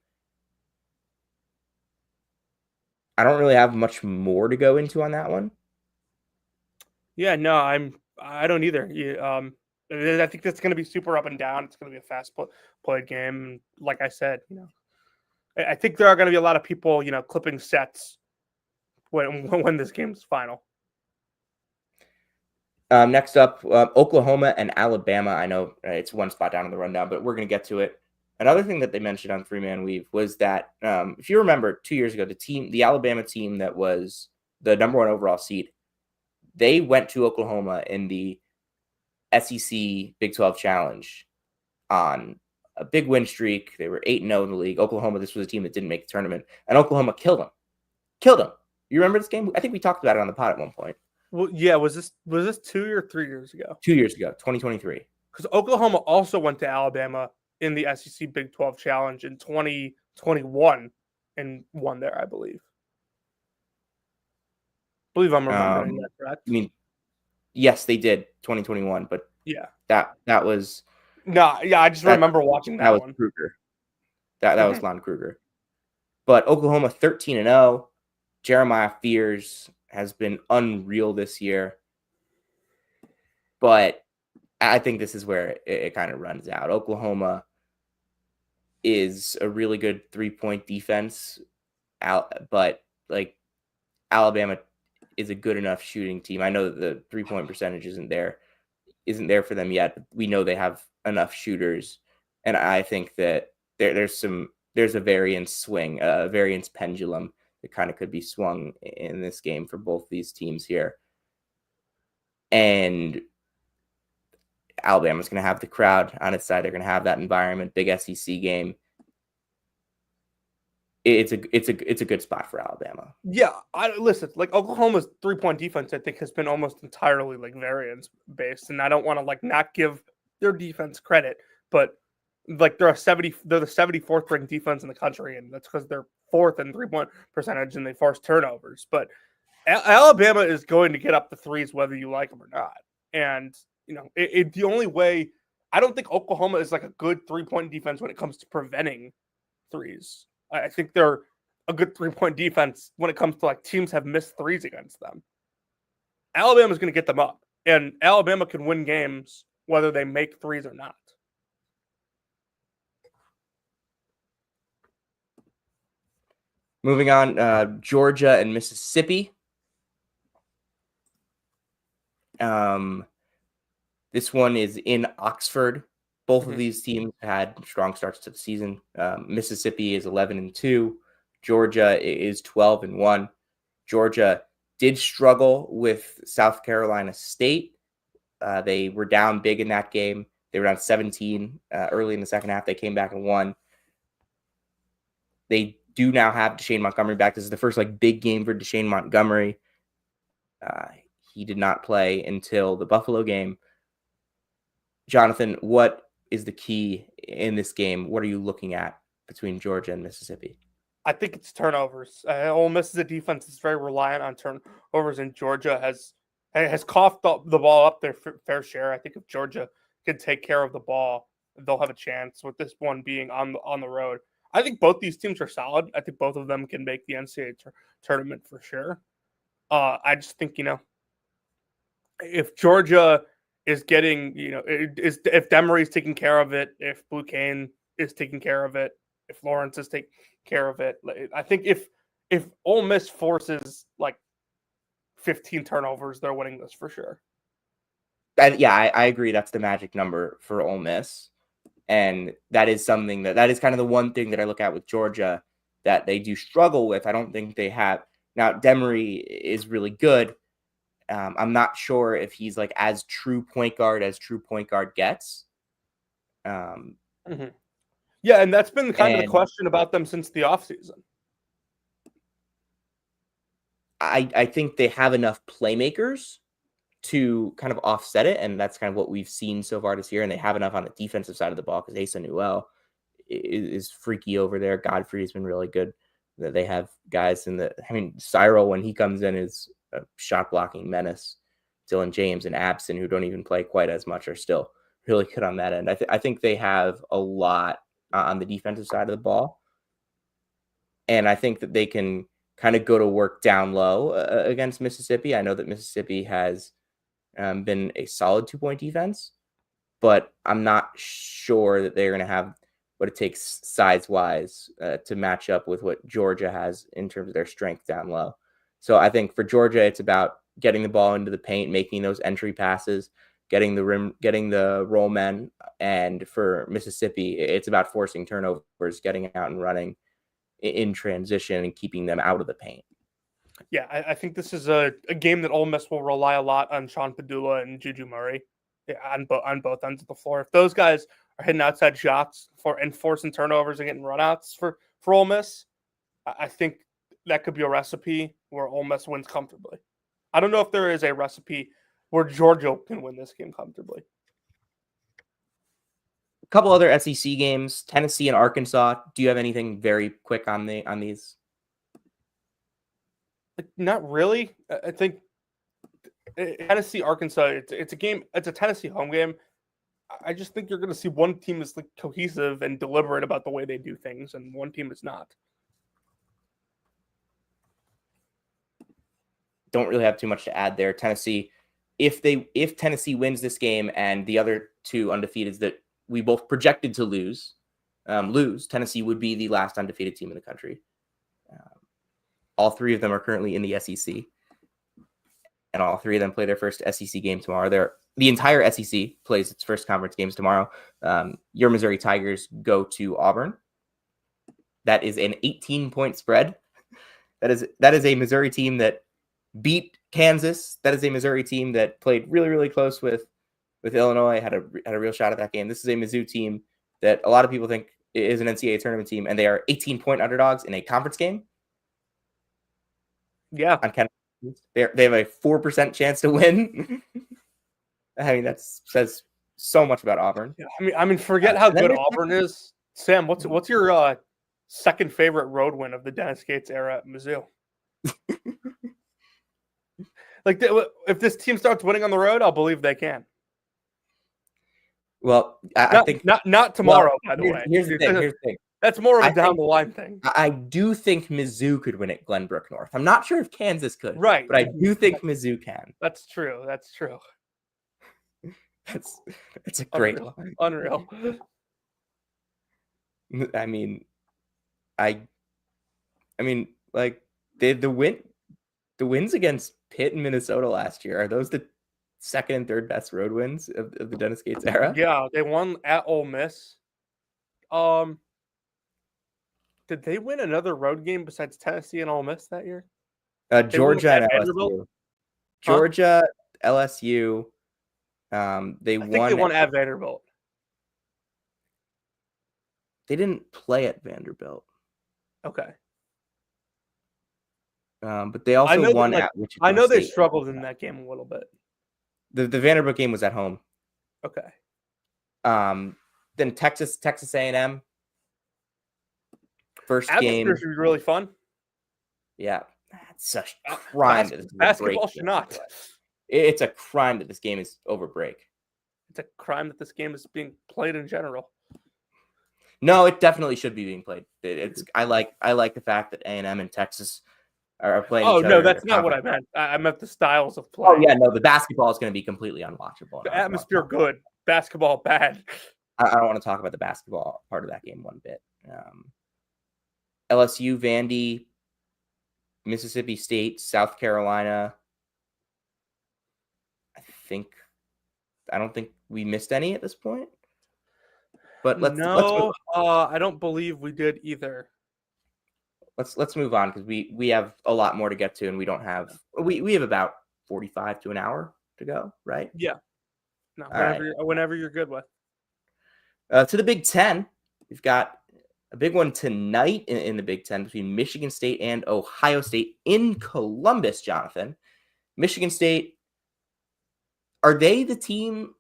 I don't really have much more to go into on that one. Yeah, no, I don't either. I think that's going to be super up and down. It's going to be a fast played game. Like I said, I think there are going to be a lot of people, clipping sets when this game's final. Next up, Oklahoma and Alabama. I know it's one spot down in the rundown, but we're going to get to it. Another thing that they mentioned on Three Man Weave was that if you remember 2 years ago, the Alabama team that was the number 1 overall seed, they went to Oklahoma in the SEC Big 12 Challenge on a big win streak. They were 8-0 in the league. Oklahoma, this was a team that didn't make the tournament, and Oklahoma killed them. You remember this game? I think we talked about it on the pod at one point. Well, yeah. Was this 2 or 3 years ago? 2 years ago, 2023. Because Oklahoma also went to Alabama in the SEC Big 12 Challenge in 2021 and won there, I believe. I believe I'm remembering that correct. I mean, yes, they did 2021, but yeah, that was I just remember watching that was one. Kruger. That was Lon Kruger. But Oklahoma 13-0. Jeremiah Fears has been unreal this year. But I think this is where it kind of runs out. Oklahoma is a really good 3-point defense, but like Alabama is a good enough shooting team. I know that the 3-point percentage isn't there for them yet, but we know they have enough shooters, and I think that there's a variance pendulum that kind of could be swung in this game for both these teams here. And Alabama's going to have the crowd on its side. They're going to have that environment. Big SEC game. It's a good spot for Alabama. Yeah, listen. Like Oklahoma's 3-point defense, I think, has been almost entirely like variance based, and I don't want to like not give their defense credit, but like they're the 74th ranked defense in the country, and that's because they're 4th in 3-point percentage and they force turnovers. But Alabama is going to get up the threes whether you like them or not, and the only way. I don't think Oklahoma is like a good 3-point defense when it comes to preventing threes. I think they're a good 3-point defense when it comes to like teams have missed threes against them. Alabama's going to get them up, and Alabama can win games whether they make threes or not. Moving on, Georgia and Mississippi. This one is in Oxford. Both of Mhm. these teams had strong starts to the season. Mississippi is 11-2. Georgia is 12-1. Georgia did struggle with South Carolina State. They were down big in that game. They were down 17 early in the second half. They came back and won. They do now have Deshane Montgomery back. This is the first big game for Deshane Montgomery. He did not play until the Buffalo game. Jonathan, what is the key in this game? What are you looking at between Georgia and Mississippi? I think it's turnovers. Ole Miss is a defense that's very reliant on turnovers, and Georgia has coughed the ball up their fair share. I think if Georgia can take care of the ball, they'll have a chance. With this one being on the road, I think both these teams are solid. I think both of them can make the NCAA tournament for sure. I just think if Georgia is getting if Demery's taking care of it, if Blue Cane is taking care of it, if Lawrence is taking care of it, I think if Ole Miss forces 15 turnovers, they're winning this for sure. I agree. That's the magic number for Ole Miss. And that is something that is kind of the one thing that I look at with Georgia that they do struggle with. I don't think they have. Now, Demery is really good. I'm not sure if he's as true point guard as true point guard gets. Mm-hmm. Yeah, and that's been kind of the question about them since the offseason. I think they have enough playmakers to kind of offset it, and that's kind of what we've seen so far this year. And they have enough on the defensive side of the ball because Asa Newell is freaky over there. Godfrey has been really good. They have guys Cyril, when he comes in, is a shot blocking menace. Dylan James and Abson, who don't even play quite as much, are still really good on that end. I think they have a lot on the defensive side of the ball. And I think that they can kind of go to work down low against Mississippi. I know that Mississippi has been a solid 2-point defense, but I'm not sure that they're going to have what it takes size-wise to match up with what Georgia has in terms of their strength down low. So I think for Georgia, it's about getting the ball into the paint, making those entry passes, getting the rim, getting the roll men. And for Mississippi, it's about forcing turnovers, getting out and running in transition and keeping them out of the paint. Yeah, I think this is a game that Ole Miss will rely a lot on Sean Padula and Juju Murray on both ends of the floor. If those guys are hitting outside shots and forcing turnovers and getting runouts for Ole Miss, I think that could be a recipe where Ole Miss wins comfortably. I don't know if there is a recipe where Georgia can win this game comfortably. A couple other SEC games, Tennessee and Arkansas. Do you have anything very quick on these? Not really. I think Tennessee, Arkansas, it's a game. It's a Tennessee home game. I just think you're going to see one team is cohesive and deliberate about the way they do things, and one team is not. Don't really have too much to add there. Tennessee, if Tennessee wins this game and the other two undefeateds that we both projected to lose, Tennessee would be the last undefeated team in the country. All three of them are currently in the SEC, and all three of them play their first SEC game tomorrow. The entire SEC plays its first conference games tomorrow. Your Missouri Tigers go to Auburn. That is an 18-point spread. That is a Missouri team that beat Kansas. That is a Missouri team that played really, really close with Illinois, had a real shot at that game. This is a Mizzou team that a lot of people think is an NCAA tournament team, and they are 18-point underdogs in a conference game. Yeah. They have a 4% chance to win. I mean, that says so much about Auburn. Yeah, I mean, forget how good Auburn is. Sam, what's your second favorite road win of the Dennis Gates era at Mizzou? If this team starts winning on the road, I'll believe they can. Well, I think not tomorrow. By the way, here's the thing. That's more of a down the line thing. I do think Mizzou could win at Glenbrook North. I'm not sure if Kansas could, right? But I do think Mizzou can. That's true. That's a great unreal. I mean, the wins against Pitt and Minnesota last year, are those the second and third best road wins of the Dennis Gates era. Yeah, they won at Ole Miss. Did they win another road game besides Tennessee and Ole Miss that year? Georgia and Vanderbilt? LSU. Georgia, LSU. They I think they won at Vanderbilt. They didn't play at Vanderbilt. Okay. But they also won at Wichita I know State. they struggled in that game a little bit. The Vanderbilt game was at home. Okay. Then Texas A&M. First game. Atmosphere should be really fun. Yeah. That's such a crime. Basketball should not. It's a crime that this game is over break. It's a crime that this game is being played in general. No, it definitely should be being played. I like the fact that A&M and Texas are playing each other. Oh, no, that's not what I meant. I meant the styles of play. Oh, yeah, no, the basketball is going to be completely unwatchable. The atmosphere good. Basketball bad. I don't want to talk about the basketball part of that game one bit. LSU, Vandy, Mississippi State, South Carolina. I don't think we missed any at this point. But let's move on. I don't believe we did either. Let's move on because we have a lot more to get to, and we don't have we have about 45 to an hour to go, right? Yeah. No, whenever you're good with. To the Big Ten, we've got a big one tonight in the Big Ten between Michigan State and Ohio State in Columbus. Jonathan, Michigan State, are they the team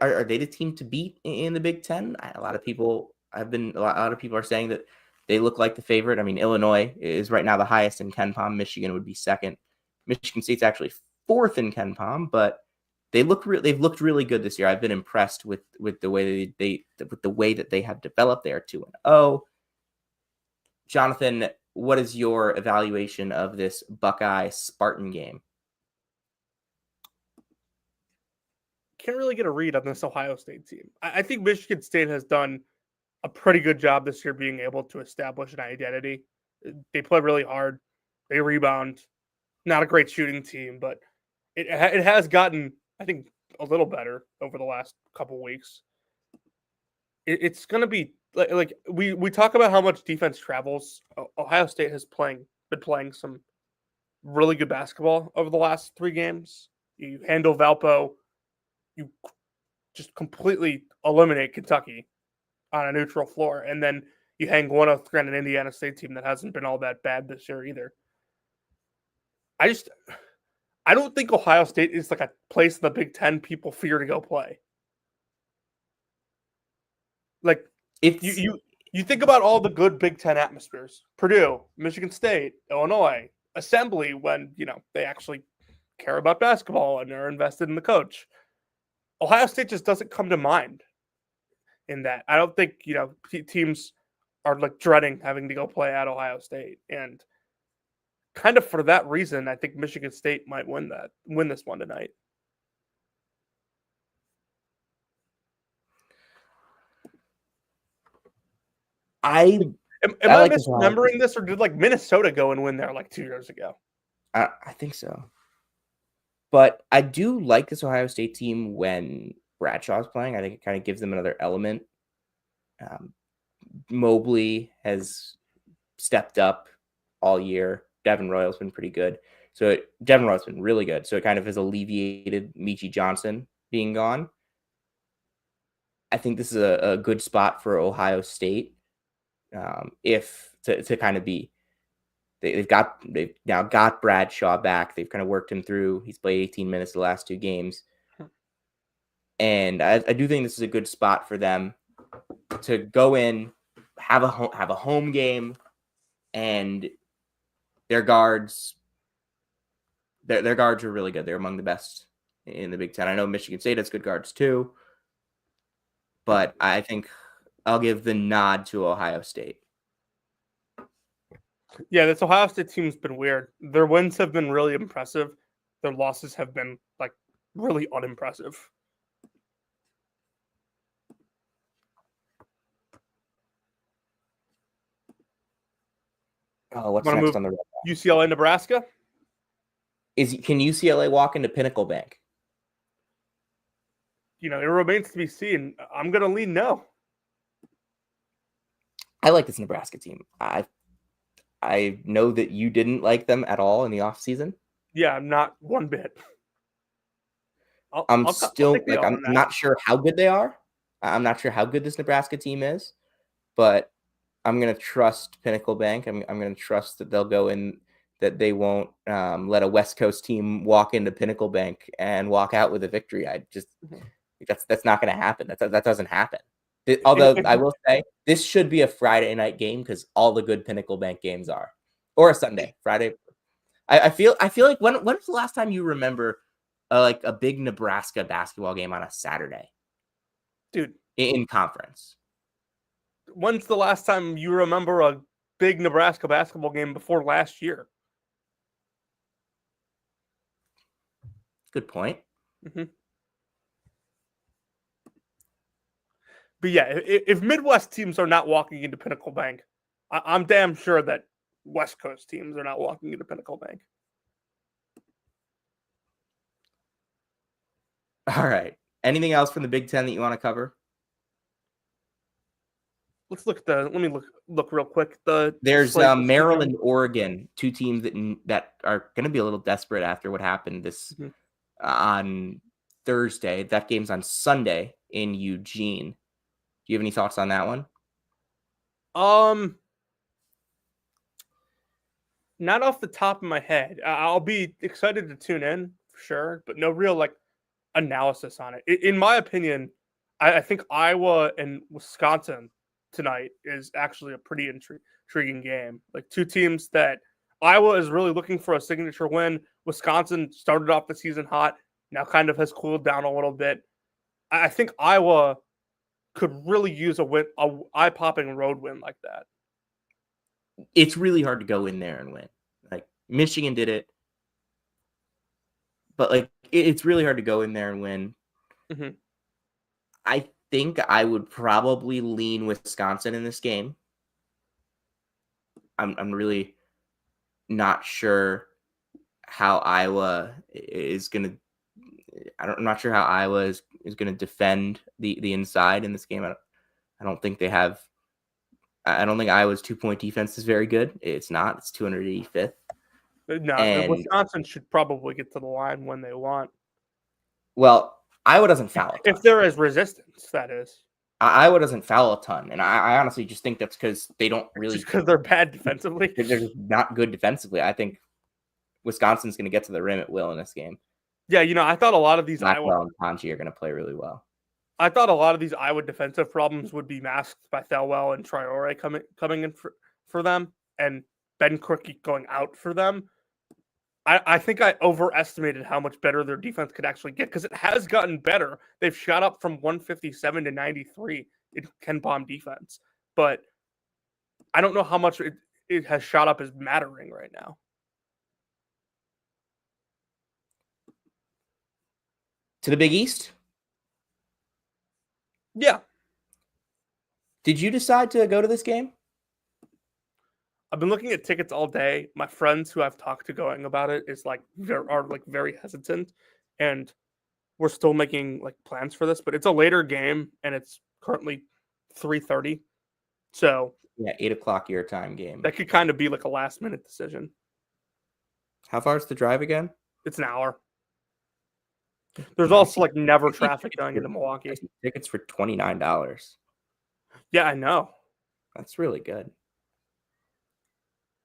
are they the team to beat in the Big Ten? A lot of people are saying that they look like the favorite. I mean, Illinois is right now the highest in KenPom. Michigan would be second. Michigan State's actually fourth in KenPom, but they've looked really good this year. I've been impressed with the way that they have developed. They are 2-0. Jonathan, what is your evaluation of this Buckeye Spartan game? Can't really get a read on this Ohio State team. I think Michigan State has done a pretty good job this year being able to establish an identity. They play really hard. They rebound. Not a great shooting team, but it has gotten, I think, a little better over the last couple weeks. It's going to be like we talk about how much defense travels. Ohio State has been playing some really good basketball over the last 3 games. You handle Valpo, you just completely eliminate Kentucky on a neutral floor, and then you hang 103 on an Indiana State team that hasn't been all that bad this year either. I don't think Ohio State is like a place in the Big Ten people fear to go play. Like you think about all the good Big Ten atmospheres: Purdue, Michigan State, Illinois, Assembly, when they actually care about basketball and are invested in the coach. Ohio State just doesn't come to mind in that. I don't think teams are like dreading having to go play at Ohio State, and kind of for that reason, I think Michigan State might win this one tonight. Am I misremembering this, or did Minnesota go and win there 2 years ago? I think so. But I do like this Ohio State team when Bradshaw's playing. I think it kind of gives them another element. Mobley has stepped up all year. Devin Royal's been pretty good. Devin Royal's been really good. So it kind of has alleviated Michi Johnson being gone. I think this is a good spot for Ohio State. To kind of be, they've now got Bradshaw back. They've kind of worked him through. He's played 18 minutes the last 2 games. And I do think this is a good spot for them to go in, have a home game, and their guards are really good. They're among the best in the Big Ten. I know Michigan State has good guards too, but I think I'll give the nod to Ohio State. Yeah, this Ohio State team's been weird. Their wins have been really impressive. Their losses have been really unimpressive. Oh, what's next on the red? UCLA, Nebraska? Can UCLA walk into Pinnacle Bank? it remains to be seen. I'm going to lean no. I like this Nebraska team. I know that you didn't like them at all in the offseason. Yeah, not one bit. I'm I'll still take the L I'm on that. not sure how good they are. I'm not sure how good this Nebraska team is, but I'm gonna trust Pinnacle Bank. I'm gonna trust that they'll go in, that they won't let a West Coast team walk into Pinnacle Bank and walk out with a victory. I just that's not gonna happen. That doesn't happen. Although I will say this should be a Friday night game because all the good Pinnacle Bank games are, or a Sunday, Friday. I feel like when was the last time you remember like a big Nebraska basketball game on a Saturday, dude? In conference. When's the last time you remember a big Nebraska basketball game before last year? Good point. Mm-hmm. But yeah, if Midwest teams are not walking into Pinnacle Bank, I'm damn sure that West Coast teams are not walking into Pinnacle Bank. All right. Anything else from the Big Ten that you want to cover? Let's look at let me look real quick. There's Maryland, Oregon, two teams that are going to be a little desperate after what happened this on Thursday. That game's on Sunday in Eugene. Do you have any thoughts on that one? Not off the top of my head. I'll be excited to tune in for sure, but no real analysis on it. In my opinion, I think Iowa and Wisconsin tonight is actually a pretty intriguing game. Like two teams that Iowa is really looking for a signature win. Wisconsin started off the season hot, now kind of has cooled down a little bit. I think Iowa could really use a eye-popping road win like that. It's really hard to go in there and win. Like Michigan did it, but it's really hard to go in there and win. Mm-hmm. I think I would probably lean Wisconsin in this game. I'm really not sure how Iowa is going to. I'm not sure how Iowa is going to defend the inside in this game. I don't think they have. I don't think Iowa's 2-point defense is very good. It's not. It's 285th. No, Wisconsin should probably get to the line when they want. Well, Iowa doesn't foul a ton. If there is resistance, that is. Iowa doesn't foul a ton, and I honestly just think that's because they don't really. Just because they're bad defensively. They're not good defensively. I think Wisconsin's going to get to the rim at will in this game. Yeah, I thought a lot of these Blackwell and Ponchi are going to play really well. I thought a lot of these Iowa defensive problems would be masked by Thelwell and Traore coming in for them, and Ben Crookie going out for them. I think I overestimated how much better their defense could actually get because it has gotten better. They've shot up from 157 to 93 in KenPom defense, but I don't know how much it has shot up is mattering right now. To the Big East? Yeah. Did you decide to go to this game? I've been looking at tickets all day. My friends who I've talked to going about it are very hesitant, and we're still making plans for this. But it's a later game, and it's currently 3:30. So yeah, 8:00 your time game. That could kind of be like a last minute decision. How far is the drive again? It's an hour. There's also never traffic going into Milwaukee. Tickets for $29. Yeah, I know. That's really good.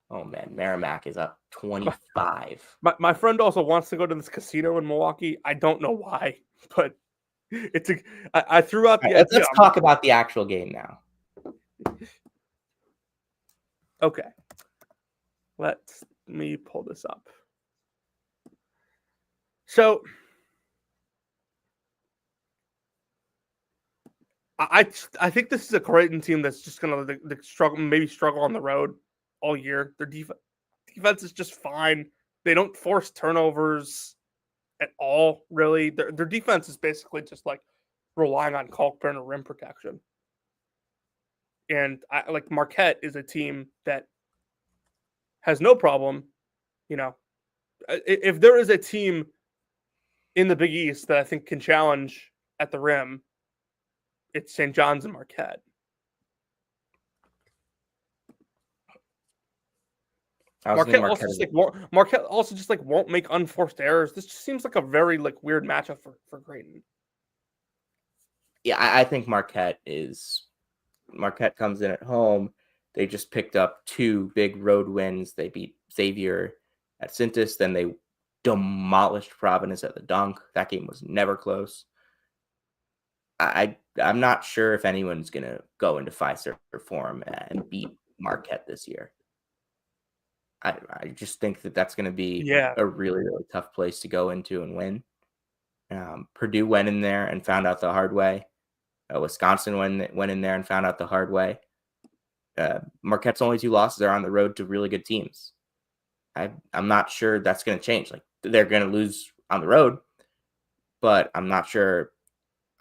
Oh man, Merrimack is up 25. My friend also wants to go to this casino in Milwaukee. I don't know why, but I threw out the idea. Let's talk about the actual game now. Okay. Let me pull this up. So I think this is a Creighton team that's just going to struggle on the road all year. Their defense is just fine. They don't force turnovers at all, really. Their defense is basically just relying on Kalkbrenner rim protection. And Marquette is a team that has no problem. If there is a team in the Big East that I think can challenge at the rim, it's St. John's and Marquette. Marquette also just like won't make unforced errors. This just seems like a very like weird matchup for Creighton. Yeah, I think Marquette comes in at home. They just picked up 2 big road wins. They beat Xavier at Cintas, then they demolished Providence at the Dunk. That game was never close. I'm not sure if anyone's gonna go into Fiserv Forum and beat Marquette this year. I just think that's going to be a really, really tough place to go into and win. Purdue went in there and found out the hard way. Wisconsin went in there and found out the hard way. Marquette's only 2 losses are on the road to really good teams. I'm not sure that's going to change. Like, they're going to lose on the road, but I'm not sure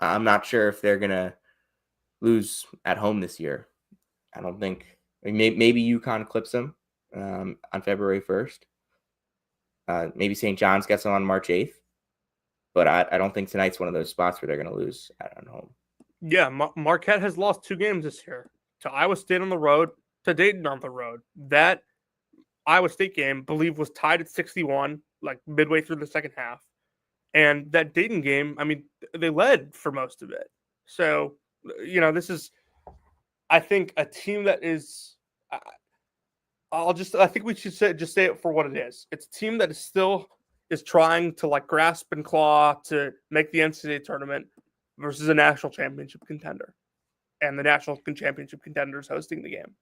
if they're going to lose at home this year. I don't think. Maybe UConn clips them on February 1st. Maybe St. John's gets them on March 8th. But I don't think tonight's one of those spots where they're going to lose at home. Yeah, Marquette has lost 2 games this year. To Iowa State on the road, to Dayton on the road. That Iowa State game, I believe, was tied at 61, like midway through the second half. And that Dayton game, I mean, they led for most of it. So, this is, I think, a team that is, I think we should just say it for what it is. It's a team that is trying to like grasp and claw to make the NCAA tournament versus a national championship contender. And the national championship contender is hosting the game.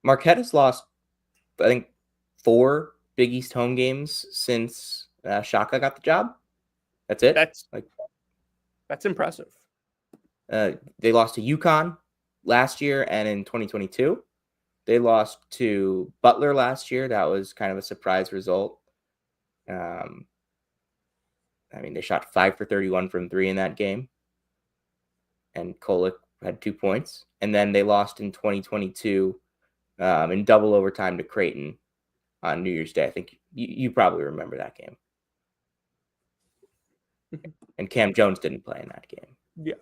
Marquette has lost, I think, 4 Big East home games since Shaka got the job. That's it. That's impressive. They lost to UConn last year, and in 2022, they lost to Butler last year. That was kind of a surprise result. They shot 5 for 31 from 3 in that game, and Kolek had 2 points. And then they lost in 2022 in double overtime to Creighton on New Year's Day. I think you probably remember that game. And Cam Jones didn't play in that game. Yeah.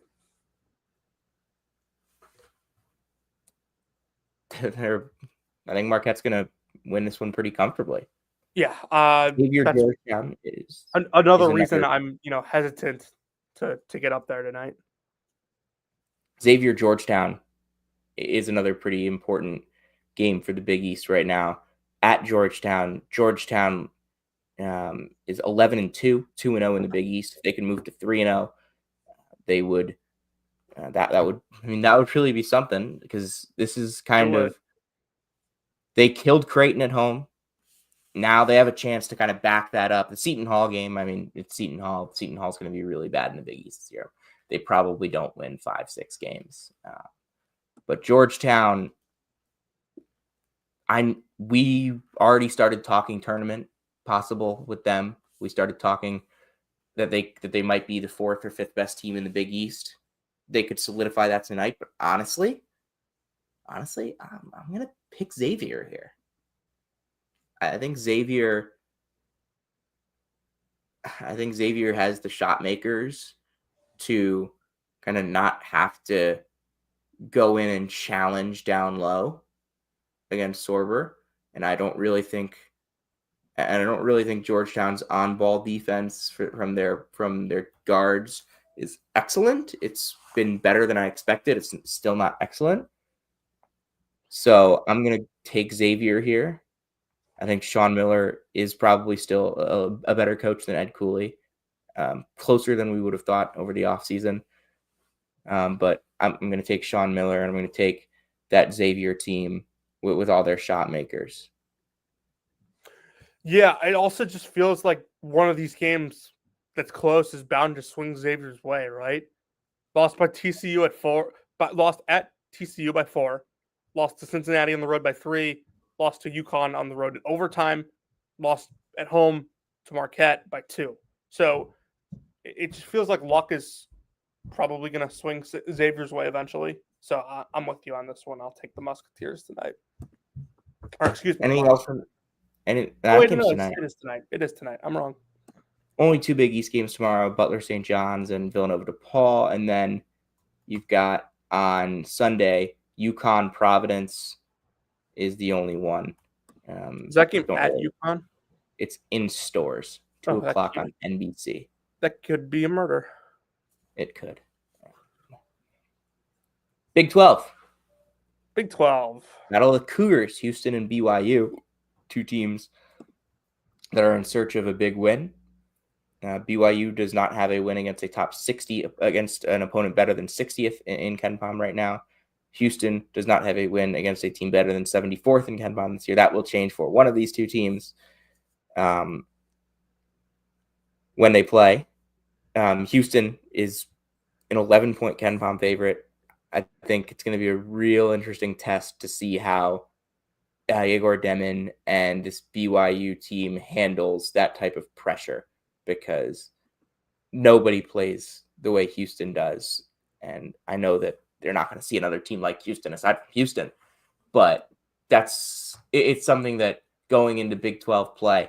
I think Marquette's going to win this one pretty comfortably. Yeah. Georgetown is another reason I'm, hesitant to get up there tonight. Xavier Georgetown is another pretty important game for the Big East right now. At Georgetown is 11-2, 2-0 in the Big East. If they can move to 3-0, they would. That would really be something, because this is kind of, they killed Creighton at home. Now they have a chance to kind of back that up. The Seton Hall game, it's Seton Hall. Seton Hall's going to be really bad in the Big East this year. They probably don't win 5-6 games. But Georgetown, we already started talking tournament possible with them. We started talking that they might be the 4th or 5th best team in the Big East. They could solidify that tonight. But honestly, I'm going to pick Xavier here. I think Xavier has the shot makers to kind of not have to go in and challenge down low against Sorber. And I don't really think Georgetown's on-ball defense from their guards is excellent. It's been better than I expected. It's still not excellent. So I'm going to take Xavier here. I think Sean Miller is probably still a better coach than Ed Cooley, closer than we would have thought over the offseason. But I'm going to take Sean Miller, and I'm going to take that Xavier team with all their shot makers. Yeah, it also just feels like one of these games that's close is bound to swing Xavier's way, right? Lost at TCU by 4, lost to Cincinnati on the road by 3, lost to UConn on the road in overtime, lost at home to Marquette by 2. So it just feels like luck is probably going to swing Xavier's way eventually. So I'm with you on this one. I'll take the Musketeers tonight. Or excuse me. Anything else? It is tonight. I'm wrong. only two Big East games tomorrow: Butler, St. John's, and Villanova DePaul. And then you've got on Sunday, UConn, Providence is the only one. Is that game at UConn? It's in Stores, 2:00 on NBC. That could be a murder. It could. Big 12. Big 12. Battle of the Cougars, Houston and BYU, two teams that are in search of a big win. BYU does not have a win against a top 60, against an opponent better than 60th in KenPom right now. Houston does not have a win against a team better than 74th in KenPom this year. That will change for one of these two teams when they play. Houston is an 11-point KenPom favorite. I think it's going to be a real interesting test to see how Igor Demin and this BYU team handles that type of pressure, because nobody plays the way Houston does. And I know that they're not going to see another team like Houston aside from Houston, but it's something that going into Big 12 play,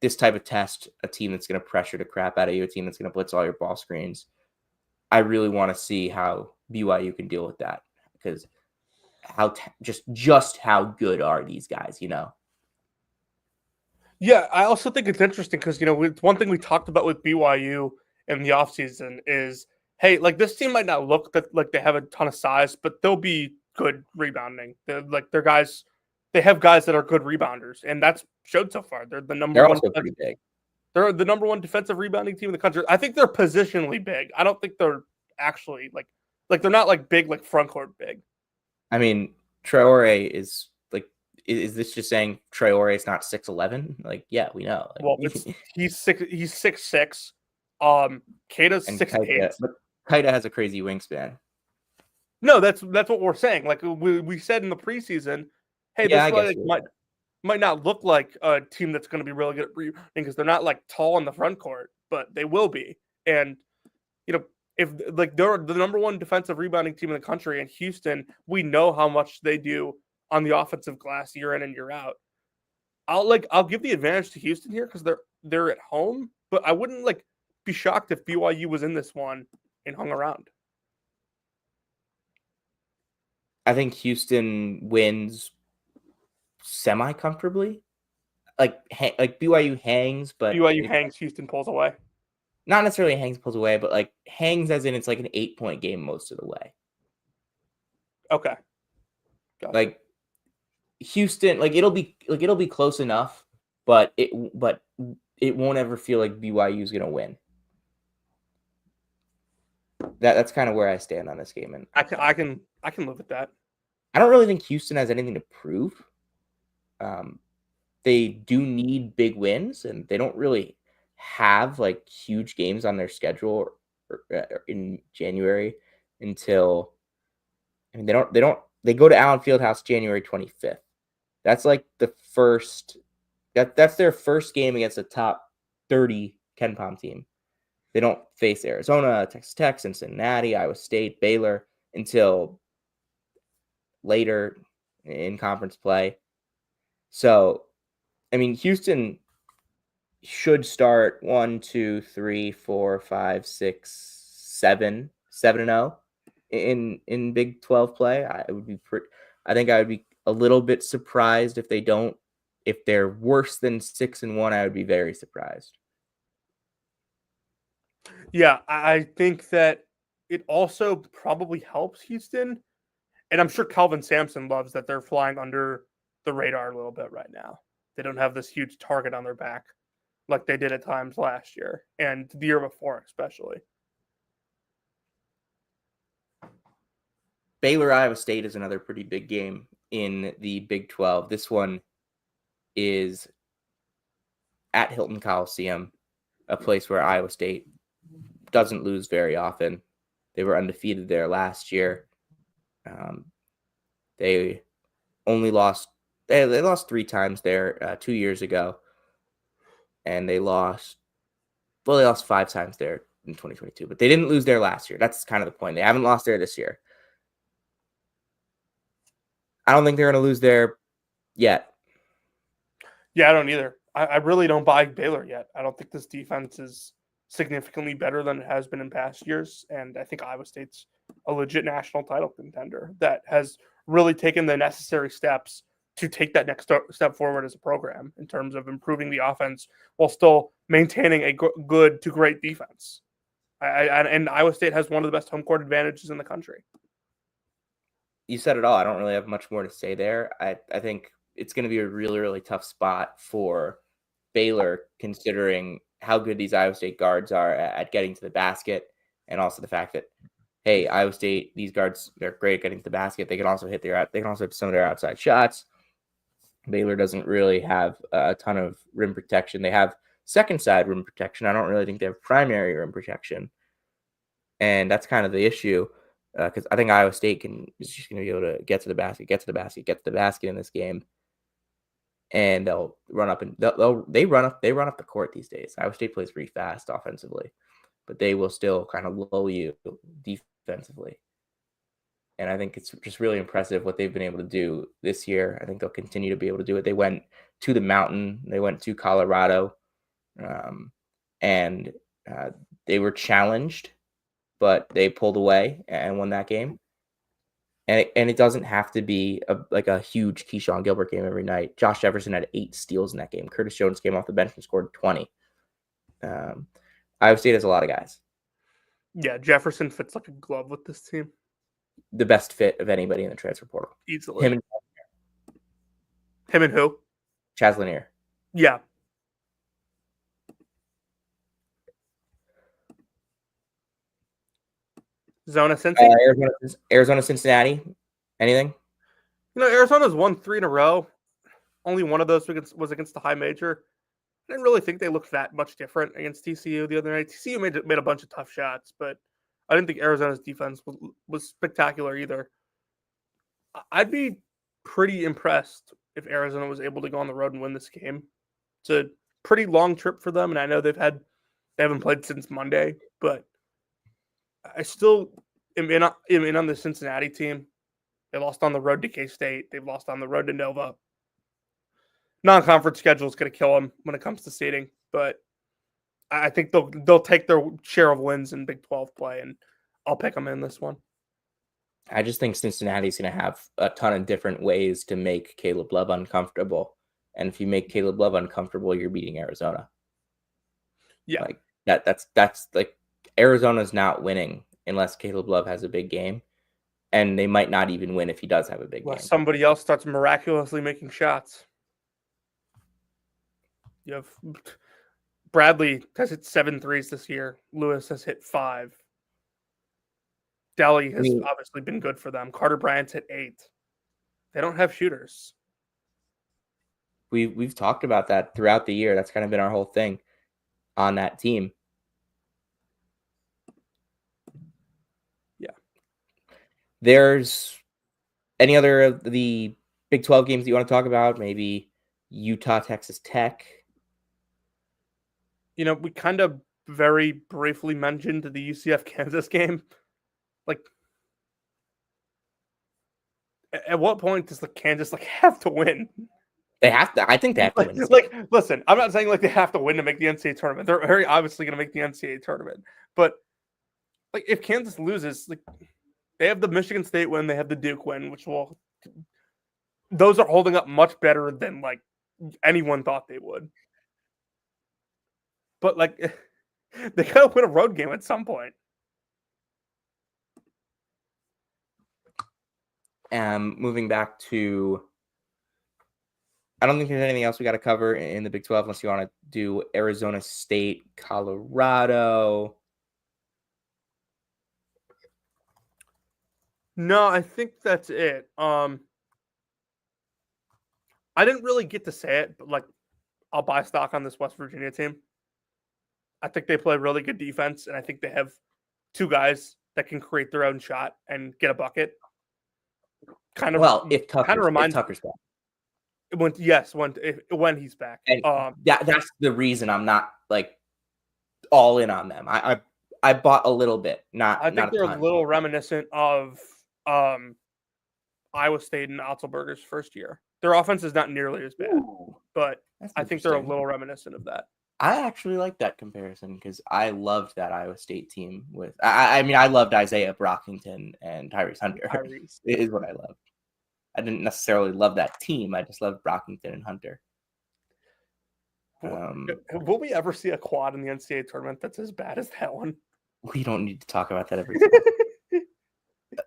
this type of test, a team that's going to pressure the crap out of you, a team that's going to blitz all your ball screens, I really want to see how BYU can deal with that, because just how good are these guys, you know? Yeah, I also think it's interesting because, it's one thing we talked about with BYU in the offseason is, hey, like this team might not look like they have a ton of size, but they'll be good rebounding. They're guys, they have guys that are good rebounders, and that's showed so far. They're the number They're one. Also pretty big. They're the number one defensive rebounding team in the country. I think they're positionally big. I don't think they're actually like they're not like big, like front court big. I mean, Traore is like, is this just saying Traore is not 6'11"? Like, yeah, we know. Like, well, he's 6'6". Keita's 6'8". But Keita has a crazy wingspan. No, that's what we're saying. Like we said in the preseason, hey, yeah, this might not look like a team that's going to be really good at rebounding because they're not like tall in the front court, but they will be. And if like they're the number one defensive rebounding team in the country, in Houston, we know how much they do on the offensive glass year in and year out. I'll give the advantage to Houston here because they're at home, but I wouldn't be shocked if BYU was in this one and hung around. I think Houston wins semi comfortably. Like BYU hangs, but BYU hangs, Houston pulls away. Not necessarily hangs, pulls away, but like hangs as in it's like an 8-point game most of the way. Okay. Gotcha. Like Houston, it'll be close enough, but it won't ever feel like BYU is gonna win. That's kind of where I stand on this game, and I can live with that. I don't really think Houston has anything to prove. They do need big wins, and they don't really have huge games on their schedule in January until they go to Allen Fieldhouse January 25th. That's like the first that's their first game against a top 30 KenPom team. They don't face Arizona, Texas Tech, Cincinnati, Iowa State, Baylor until later in conference play. So, I mean, Houston should start 1, 2, 3, 4, 5, 6, 7-0 in Big 12 play. I think I would be a little bit surprised if they don't. If they're worse than 6-1, I would be very surprised. Yeah, I think that it also probably helps Houston, and I'm sure Calvin Sampson loves that they're flying under the radar a little bit right now. They don't have this huge target on their back like they did at times last year and the year before, especially. Baylor, Iowa State is another pretty big game in the Big 12. This one is at Hilton Coliseum, a place where Iowa State doesn't lose very often. They were undefeated there last year. They only lost. They lost 3 times there 2 years ago, and they lost 5 times there in 2022. But they didn't lose there last year. That's kind of the point. They haven't lost there this year. I don't think they're going to lose there yet. Yeah, I don't either. I really don't buy Baylor yet. I don't think this defense is significantly better than it has been in past years, and I think Iowa State's a legit national title contender that has really taken the necessary steps to take that next step forward as a program in terms of improving the offense while still maintaining a good to great defense. And Iowa State has one of the best home court advantages in the country. You said it all. I don't really have much more to say there. I think it's going to be a really, really tough spot for Baylor, considering how good these Iowa State guards are at getting to the basket, and also the fact that, hey, Iowa State, these guards, they're great at getting to the basket. They can also hit some of their outside shots. Baylor doesn't really have a ton of rim protection. They have second side rim protection. I don't really think they have primary rim protection, and that's kind of the issue. Because I think Iowa State is just going to be able to get to the basket in this game, and they'll run up and they run up the court these days. Iowa State plays pretty fast offensively, but they will still kind of lull you defensively. And I think it's just really impressive what they've been able to do this year. I think they'll continue to be able to do it. They went to the Mountain, they went to Colorado, and they were challenged, but they pulled away and won that game. And it doesn't have to be a huge Keyshawn Gilbert game every night. Josh Jefferson had 8 steals in that game. Curtis Jones came off the bench and scored 20. Iowa State has a lot of guys. Yeah, Jefferson fits like a glove with this team. The best fit of anybody in the transfer portal. Easily. Him and who? Chaz Lanier. Yeah. Zona Cincy? Arizona, Cincinnati. Anything? Arizona's won 3 in a row. Only one of those was against the high major. I didn't really think they looked that much different against TCU the other night. TCU made a bunch of tough shots, but I didn't think Arizona's defense was spectacular either. I'd be pretty impressed if Arizona was able to go on the road and win this game. It's a pretty long trip for them, and I know they haven't played since Monday, but I still am in on the Cincinnati team. They lost on the road to K-State. They've lost on the road to Nova. Non-conference schedule is going to kill them when it comes to seeding, but I think they'll take their share of wins in Big 12 play, and I'll pick them in this one. I just think Cincinnati's going to have a ton of different ways to make Caleb Love uncomfortable, and if you make Caleb Love uncomfortable, you're beating Arizona. Yeah, like that's like Arizona's not winning unless Caleb Love has a big game, and they might not even win if he does have a big game. Somebody else starts miraculously making shots. You have Bradley has hit 7 threes this year. Lewis has hit 5. Delhi has obviously been good for them. Carter Bryant's hit 8. They don't have shooters. We've talked about that throughout the year. That's kind of been our whole thing on that team. Yeah. There's any other of the Big 12 games that you want to talk about? Maybe Utah, Texas Tech. We kind of very briefly mentioned the UCF Kansas game. Like, at what point does Kansas have to win? They have to. I think they have to win. Listen, I'm not saying they have to win to make the NCAA tournament. They're very obviously going to make the NCAA tournament. But if Kansas loses, they have the Michigan State win, they have the Duke win, those are holding up much better than anyone thought they would. But they gotta win a road game at some point. Moving back to, I don't think there's anything else we got to cover in the Big 12 unless you want to do Arizona State, Colorado. No, I think that's it. I didn't really get to say it, but I'll buy stock on this West Virginia team. I think they play really good defense, and I think they have 2 guys that can create their own shot and get a bucket. If Tucker's back. When he's back. And that's the reason I'm not all in on them. I bought a little bit. I think they're a little reminiscent of Iowa State and Otzelberger's first year. Their offense is not nearly as bad, but I think they're a little reminiscent of that. I actually like that comparison because I loved that Iowa State team with. I mean, I loved Isaiah Brockington and Tyrese Hunter. It is what I loved. I didn't necessarily love that team. I just loved Brockington and Hunter. Will we ever see a quad in the NCAA tournament that's as bad as that one? We don't need to talk about that every time.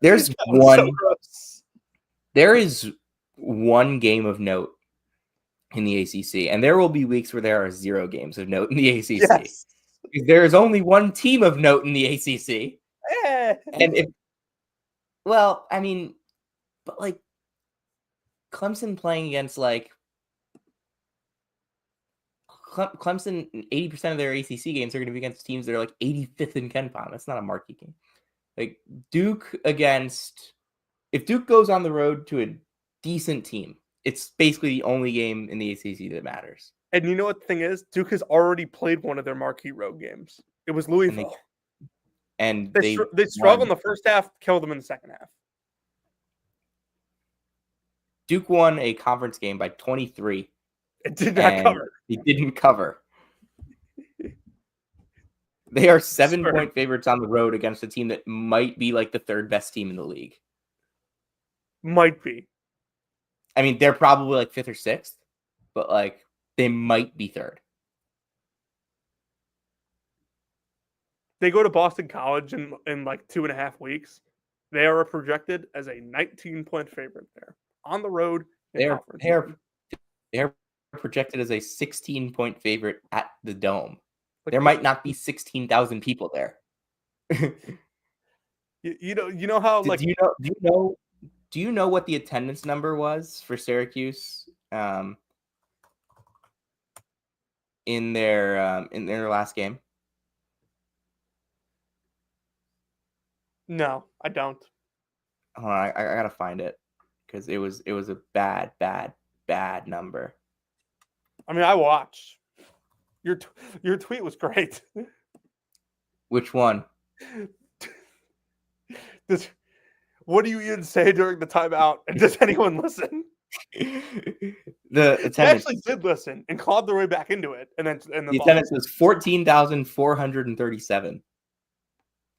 There's one. So there is one game of note in the ACC, and there will be weeks where there are 0 games of note in the ACC. Yes. There is only one team of note in the ACC, and I mean, but like Clemson playing against like Clemson, 80% of their ACC games are going to be against teams that are like 85th in KenPom. That's not a marquee game. Like Duke if Duke goes on the road to a decent team, it's basically the only game in the ACC that matters. And you know what the thing is? Duke has already played one of their marquee road games. It was Louisville. And they struggled in the first half, killed them in the second half. Duke won a conference game by 23. It did not cover. It didn't cover. They are 7-point favorites on the road against a team that might be like the 3rd best team in the league. Might be. I mean, they're probably like 5th or 6th, but like they might be 3rd. They go to Boston College in like 2.5 weeks. They are projected as a 19-point favorite there on the road. They're projected as a 16-point favorite at the Dome. There might not be 16,000 people there. you know how like do you know what the attendance number was for Syracuse in their last game? No, I don't. Hold on, I gotta find it because it was a bad number. I mean, I watched. Your tweet was great. Which one? What do you even say during the timeout? And does anyone listen? The attendance. They actually did listen and clawed their way back into it. And then the attendance was 14,437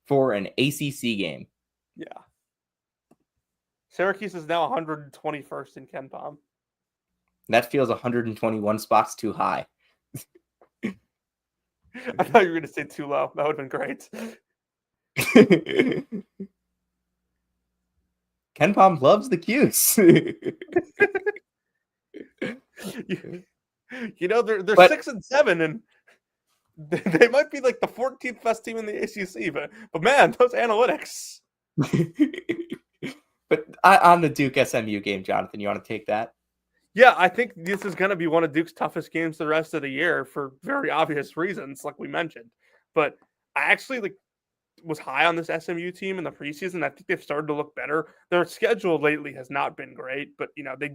for an ACC game. Yeah. Syracuse is now 121st in KenPom. That feels 121 spots too high. I thought you were going to say too low. That would have been great. KenPom loves the Qs. They're 6 and 7, and they might be like the 14th best team in the ACC. But man, those analytics. But on the Duke SMU game, Jonathan, you want to take that? Yeah, I think this is going to be one of Duke's toughest games the rest of the year for very obvious reasons, like we mentioned. But I actually was high on this SMU team in the preseason. I think they've started to look better. Their schedule lately has not been great, but they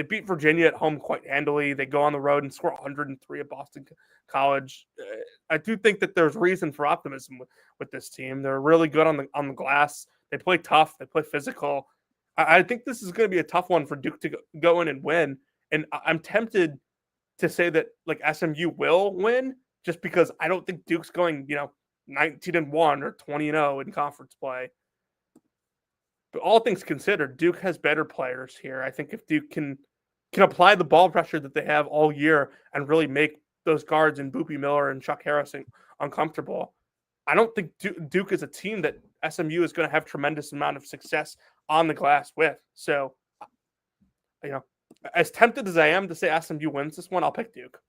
beat Virginia at home quite handily. They go on the road and score 103 at Boston College. I do think that there's reason for optimism with this team. They're really good on the glass. They play tough. They play physical. I think this is going to be a tough one for Duke to go in and win. And I'm tempted to say that like SMU will win just because I don't think Duke's going, 19-1 or 20-0 in conference play. But all things considered, Duke has better players here. I think if Duke can apply the ball pressure that they have all year and really make those guards in Boopie Miller and Chuck Harrison uncomfortable, I don't think Duke is a team that SMU is going to have tremendous amount of success on the glass with. So, as tempted as I am to say SMU wins this one, I'll pick Duke.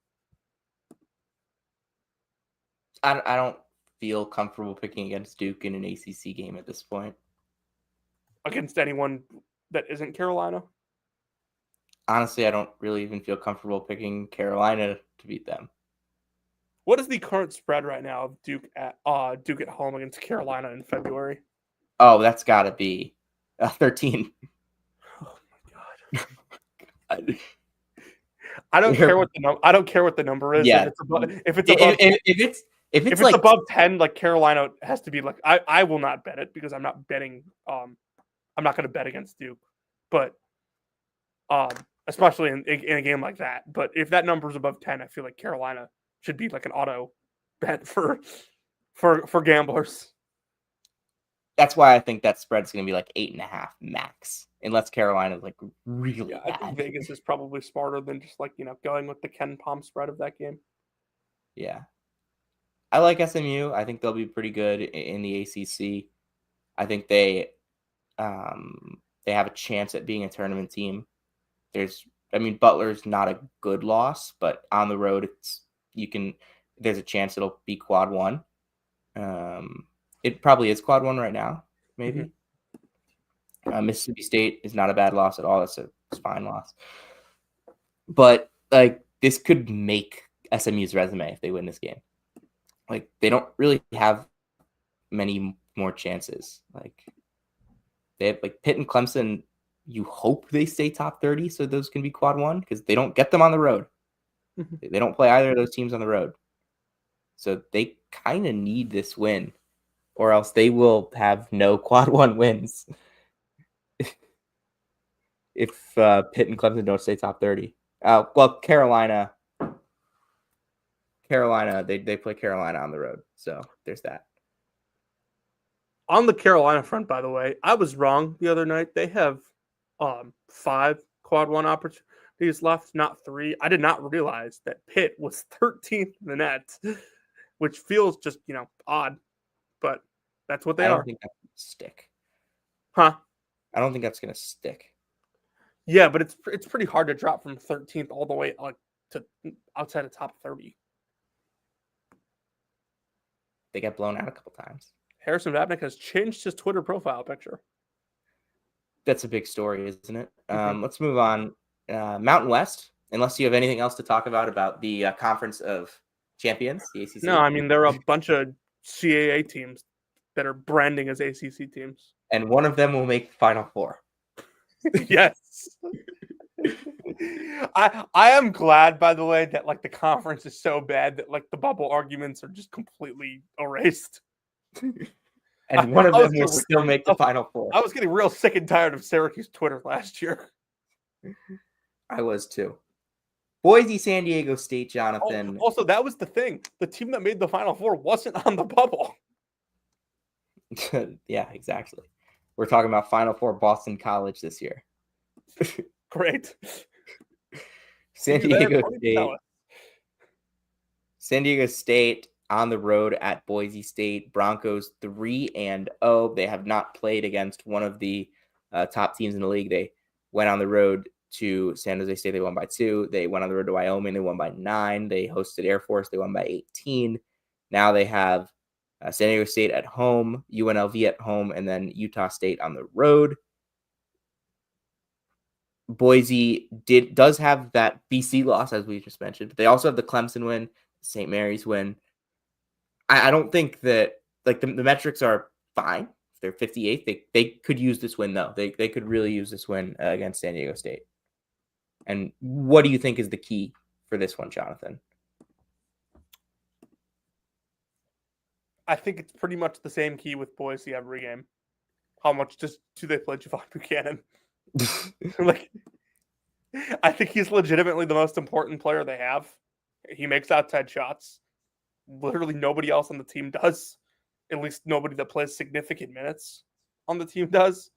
I don't feel comfortable picking against Duke in an ACC game at this point. Against anyone that isn't Carolina? Honestly, I don't really even feel comfortable picking Carolina to beat them. What is the current spread right now of Duke at home against Carolina in February? Oh, that's got to be 13. Oh my god! I don't care what the number is. Yeah. If it's like above 10, like Carolina has to be like I will not bet it because I'm not betting. I'm not going to bet against Duke, but especially in a game like that. But if that number is above 10, I feel like Carolina should be like an auto bet for gamblers. That's why I think that spread's going to be like 8.5 max, unless Carolina's like really I think bad. Vegas is probably smarter than just like going with the Ken Palm spread of that game. Yeah, I like SMU. I think they'll be pretty good in the ACC. I think they have a chance at being a tournament team. Butler's not a good loss, but on the road, there's a chance it'll be quad one. It probably is quad one right now, maybe. Mm-hmm. Mississippi State is not a bad loss at all. It's a fine loss. But like this could make SMU's resume if they win this game. Like they don't really have many more chances. Like they have like Pitt and Clemson. You hope they stay top 30, so those can be quad one because they don't get them on the road. They don't play either of those teams on the road. So they kind of need this win, or else they will have no quad one wins if Pitt and Clemson don't stay top 30. Well, Carolina, they play Carolina on the road, so there's that. On the Carolina front, by the way, I was wrong the other night. They have 5 quad one opportunities left, not 3. I did not realize that Pitt was 13th in the net, which feels just odd, but that's what they are. I don't think that's gonna stick. Huh? I don't think that's gonna stick. Yeah, but it's pretty hard to drop from 13th all the way to outside of top 30. They got blown out a couple times. Harrison Vapnik has changed his Twitter profile picture. That's a big story, isn't it? Let's move on. Mountain West, unless you have anything else to talk about the Conference of Champions, the ACC. No, I mean, there are a bunch of CAA teams that are branding as ACC teams. And one of them will make the Final Four. Yes. I am glad, by the way, that like the conference is so bad that like the bubble arguments are just completely erased. And one of them will still make the Final Four. I was getting real sick and tired of Syracuse Twitter last year. I was too. Boise, San Diego State, Jonathan. Also, that was the thing. The team that made the Final Four wasn't on the bubble. Yeah, exactly. We're talking about Final Four Boston College this year. Great. San Diego State on the road at Boise State. Broncos 3-0. They have not played against one of the top teams in the league. They went on the road to San Jose State. They won by 2. They went on the road to Wyoming. They won by 9. They hosted Air Force. They won by 18. Now they have San Diego State at home, UNLV at home, and then Utah State on the road. Boise does have that BC loss, as we just mentioned, but they also have the Clemson win, St. Mary's win. I don't think that like the metrics are fine. If they're 58th, they could use this win though. They could really use this win against San Diego State. And what do you think is the key for this one, Jonathan? I think it's pretty much the same key with Boise every game. How much do they play Javon Buchanan? Like, I think he's legitimately the most important player they have. He makes outside shots. Literally nobody else on the team does. At least nobody that plays significant minutes on the team does.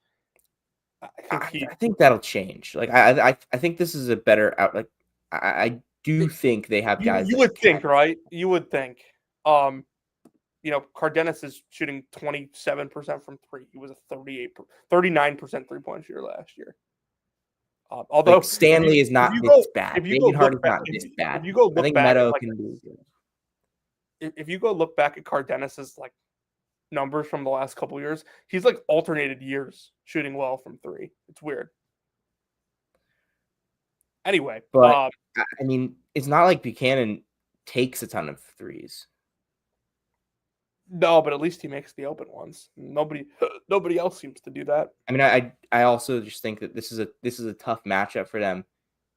I think that'll change. Like I think this is a better out. Like I do think they have guys. You would think, right? You would think. Cardenas is shooting 27% from 3. He was a 39% 3-point shooter last year. Although like Stanley is not this bad. David Hardy's not this bad. If you go look I think back, Meadow can do good. If you go look back at Cardenas's like numbers from the last couple of years, he's like alternated years shooting well from 3. It's weird. Anyway, but I mean, it's not like Buchanan takes a ton of threes. No, but at least he makes the open ones. Nobody else seems to do that. I mean, I also just think that this is a tough matchup for them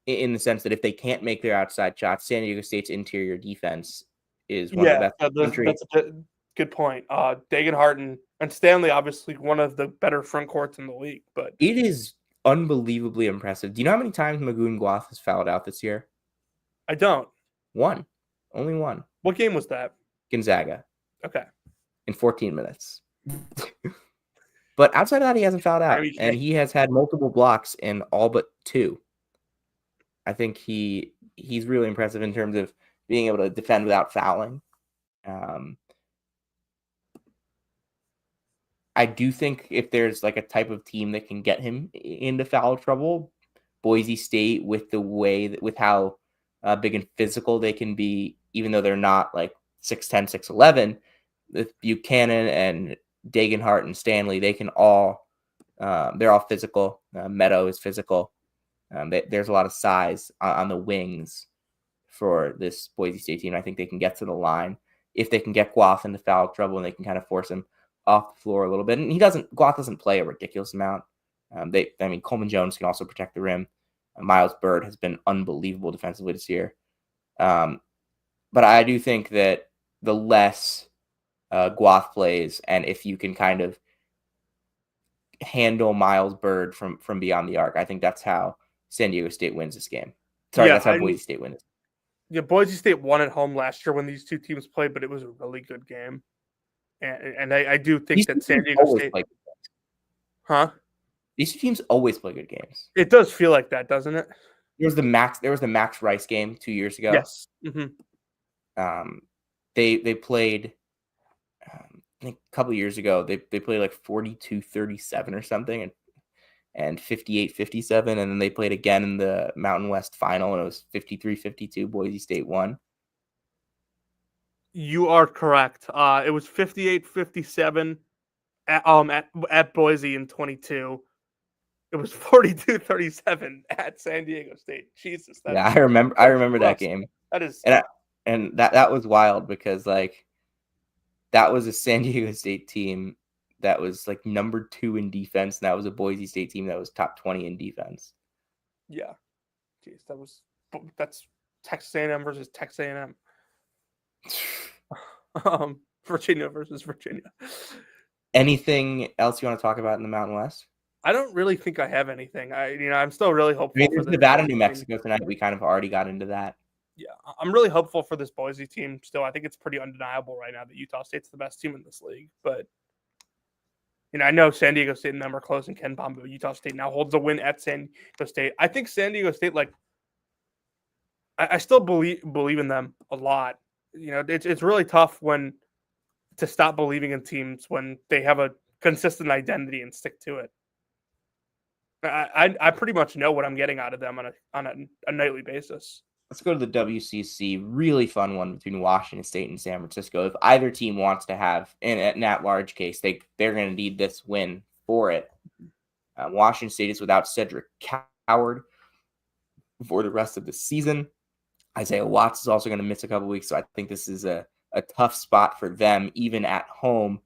in the sense that if they can't make their outside shots, San Diego State's interior defense is one of the best in the country. That's a good point. Dagan Harden and Stanley, obviously one of the better front courts in the league, but it is unbelievably impressive. Do you know how many times Magoon Guath has fouled out this year? I don't. One. Only one. What game was that? Gonzaga. Okay. In 14 minutes. But outside of that, he hasn't fouled out. Miami And he has had multiple blocks in all but 2. I think he's really impressive in terms of being able to defend without fouling. I do think if there's like a type of team that can get him into foul trouble, Boise State, with the way that, with how big and physical they can be, even though they're not like 6'10", 6'11", with Buchanan and Dagenhart and Stanley, they can all they're all physical. Meadow is physical. There's a lot of size on the wings for this Boise State team. I think they can get to the line if they can get Guath into foul trouble and they can kind of force him off the floor a little bit. And Guath doesn't play a ridiculous amount. Coleman Jones can also protect the rim. Miles Bird has been unbelievable defensively this year. But I do think that the less Guath plays, and if you can kind of handle Miles Bird from beyond the arc, I think that's how San Diego State wins this game. That's how Boise State wins. Yeah, Boise State won at home last year when these two teams played, but it was a really good game. And I do think that San Diego State... Huh? These two teams always play good games. It does feel like that, doesn't it? There was the Max Rice game 2 years ago. Yes. Mm-hmm. They played, I think a couple of years ago, they played like 42-37 or something, and 58-57, and then they played again in the Mountain West final, and it was 53-52. Boise State won. You are correct. It was 58-57 at Boise in 22. It was 42-37 at San Diego State. Jesus. I remember that game. That is, and that was wild because like that was a San Diego State team that was like number 2 in defense, and that was a Boise State team that was top 20 in defense. Yeah. Jeez, that's Texas A&M versus Texas A&M. Virginia versus Virginia. Anything else you want to talk about in the Mountain West? I don't really think I have anything. I'm still really hopeful. There's Nevada, New Mexico tonight. We kind of already got into that. Yeah, I'm really hopeful for this Boise team still. I think it's pretty undeniable right now that Utah State's the best team in this league. But, I know San Diego State and them are close in Ken Palm, but Utah State now holds a win at San Diego State. I think San Diego State, I still believe in them a lot. It's really tough to stop believing in teams when they have a consistent identity and stick to it. I pretty much know what I'm getting out of them on a nightly basis. Let's go to the WCC. Really fun one between Washington State and San Francisco. If either team wants to have an at-large case, they're going to need this win for it. Washington State is without Cedric Coward for the rest of the season. Isaiah Watts is also going to miss a couple weeks, so I think this is a tough spot for them, even at home.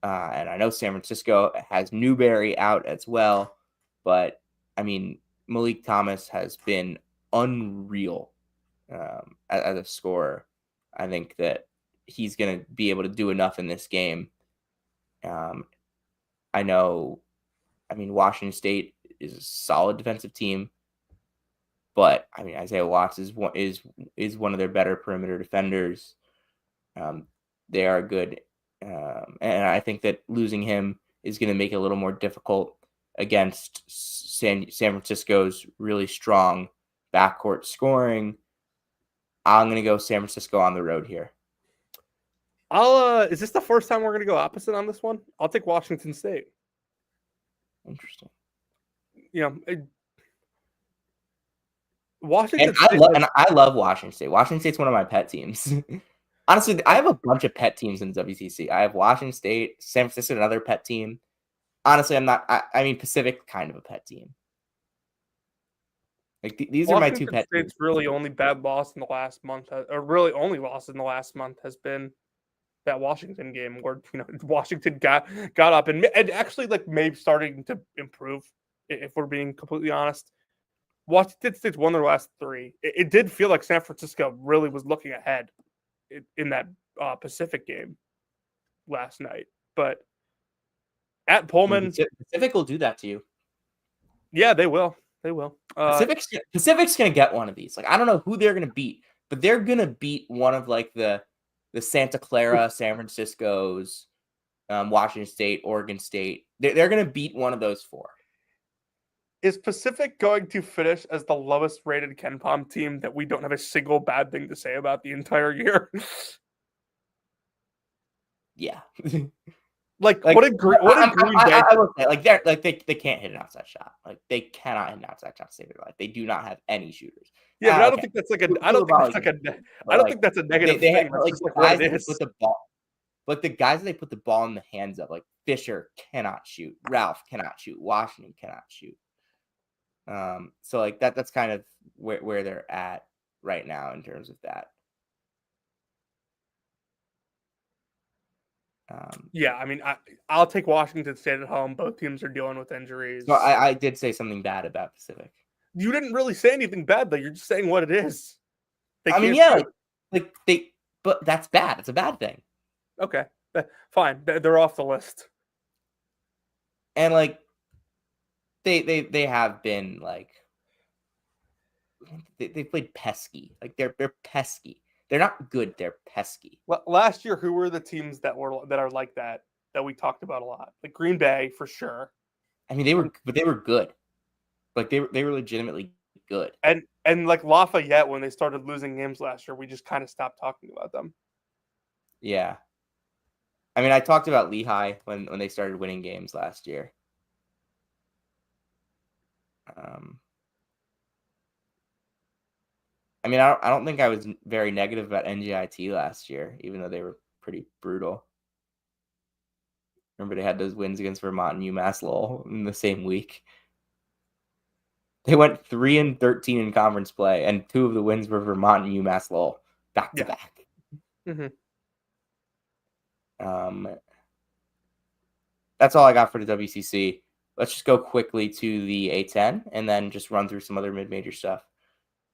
And I know San Francisco has Newberry out as well, but Malik Thomas has been unreal as a scorer. I think that he's going to be able to do enough in this game. I know, Washington State is a solid defensive team, but Isaiah Watts is one of their better perimeter defenders. They are good, and I think that losing him is going to make it a little more difficult against San Francisco's really strong backcourt scoring. I'm going to go San Francisco on the road here. Is this the first time we're going to go opposite on this one? I'll take Washington State. Interesting. Washington State. I love Washington State. Washington State's one of my pet teams. Honestly, I have a bunch of pet teams in WCC. I have Washington State, San Francisco, another pet team. Honestly, I'm not. Pacific, kind of a pet team. These are my two pet teams. State's really only bad loss in the last month, or really only loss in the last month, has been that Washington game where Washington got up and actually maybe starting to improve. If we're being completely honest, Washington State's won their last 3. It did feel like San Francisco really was looking ahead in that Pacific game last night, but at Pullman, Pacific will do that to you. Yeah, they will. They will. Pacific's gonna get one of these. Like I don't know who they're gonna beat, but they're gonna beat one of like the Santa Clara, San Francisco's, Washington State, Oregon State. They're gonna beat one of those four. Is Pacific going to finish as the lowest rated KenPom team that we don't have a single bad thing to say about the entire year? Yeah. Like what a Green Bay. I will say, like they can't hit an outside shot. Like they cannot hit an outside shot to save their life. They do not have any shooters. Yeah, but I don't think that's like a. I don't think that's a negative thing. Have, that's like, just like what it is. Put the ball, like the guys that they put the ball in the hands of, like Fisher cannot shoot, Ralph cannot shoot, Washington cannot shoot. So like that's kind of where they're at right now in terms of that. Yeah, I mean, I'll take Washington State at home. Both teams are dealing with injuries. So I did say something bad about Pacific. You didn't really say anything bad though. You're just saying what it is. But that's bad. It's a bad thing. Okay, fine. They're off the list. And like, they have been like, they played pesky. Like they're pesky. They're not good. They're pesky. Well, last year, who were the teams that are like that we talked about a lot? Like Green Bay for sure. I mean, they were good. Like they were legitimately good. And like Lafayette, when they started losing games last year, we just kind of stopped talking about them. Yeah. I mean, I talked about Lehigh when they started winning games last year. I mean, I don't think I was very negative about NJIT last year, even though they were pretty brutal. Remember, they had those wins against Vermont and UMass Lowell in the same week. They went 3-13 in conference play, and 2 of the wins were Vermont and UMass Lowell back to back. That's all I got for the WCC. Let's just go quickly to the A10 and then just run through some other mid-major stuff.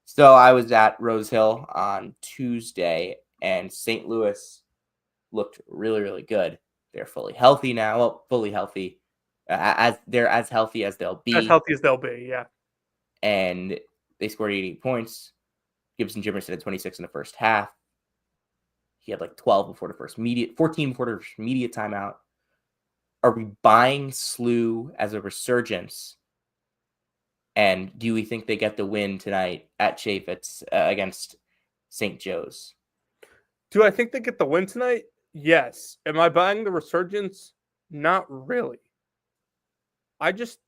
So I was at Rose Hill on Tuesday, and St. Louis looked really, really good. They're fully healthy now. Well, fully healthy. They're as healthy as they'll be. As healthy as they'll be, yeah. And they scored 88 points. Gibson Jimerson had 26 in the first half. He had like 12 before the first 14 before the first media timeout. Are we buying SLU as a resurgence? And do we think they get the win tonight at Chaffetz against St. Joe's? Do I think they get the win tonight? Yes. Am I buying the resurgence? Not really. I just,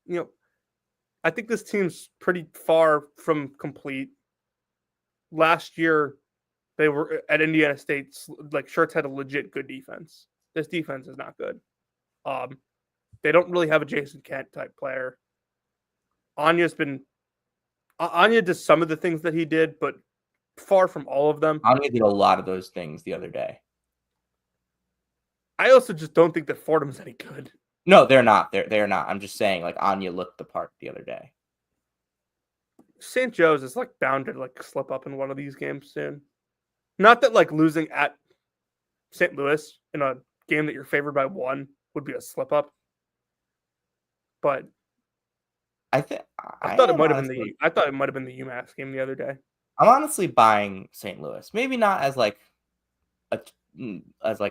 I think this team's pretty far from complete. Last year, they were at Indiana State. Like Shirts had a legit good defense. This defense is not good. They don't really have a Jason Kent type player. Anya does some of the things that he did, but far from all of them. Anya did a lot of those things the other day. I also just don't think that Fordham's any good. No, they're not. They're not. I'm just saying, like, Anya looked the part the other day. St. Joe's is like bound to like slip up in one of these games soon. Not that like losing at St. Louis in a game that you're favored by 1 would be a slip up, but I thought it might have been the UMass game the other day. I'm honestly buying St. Louis. Maybe not as like a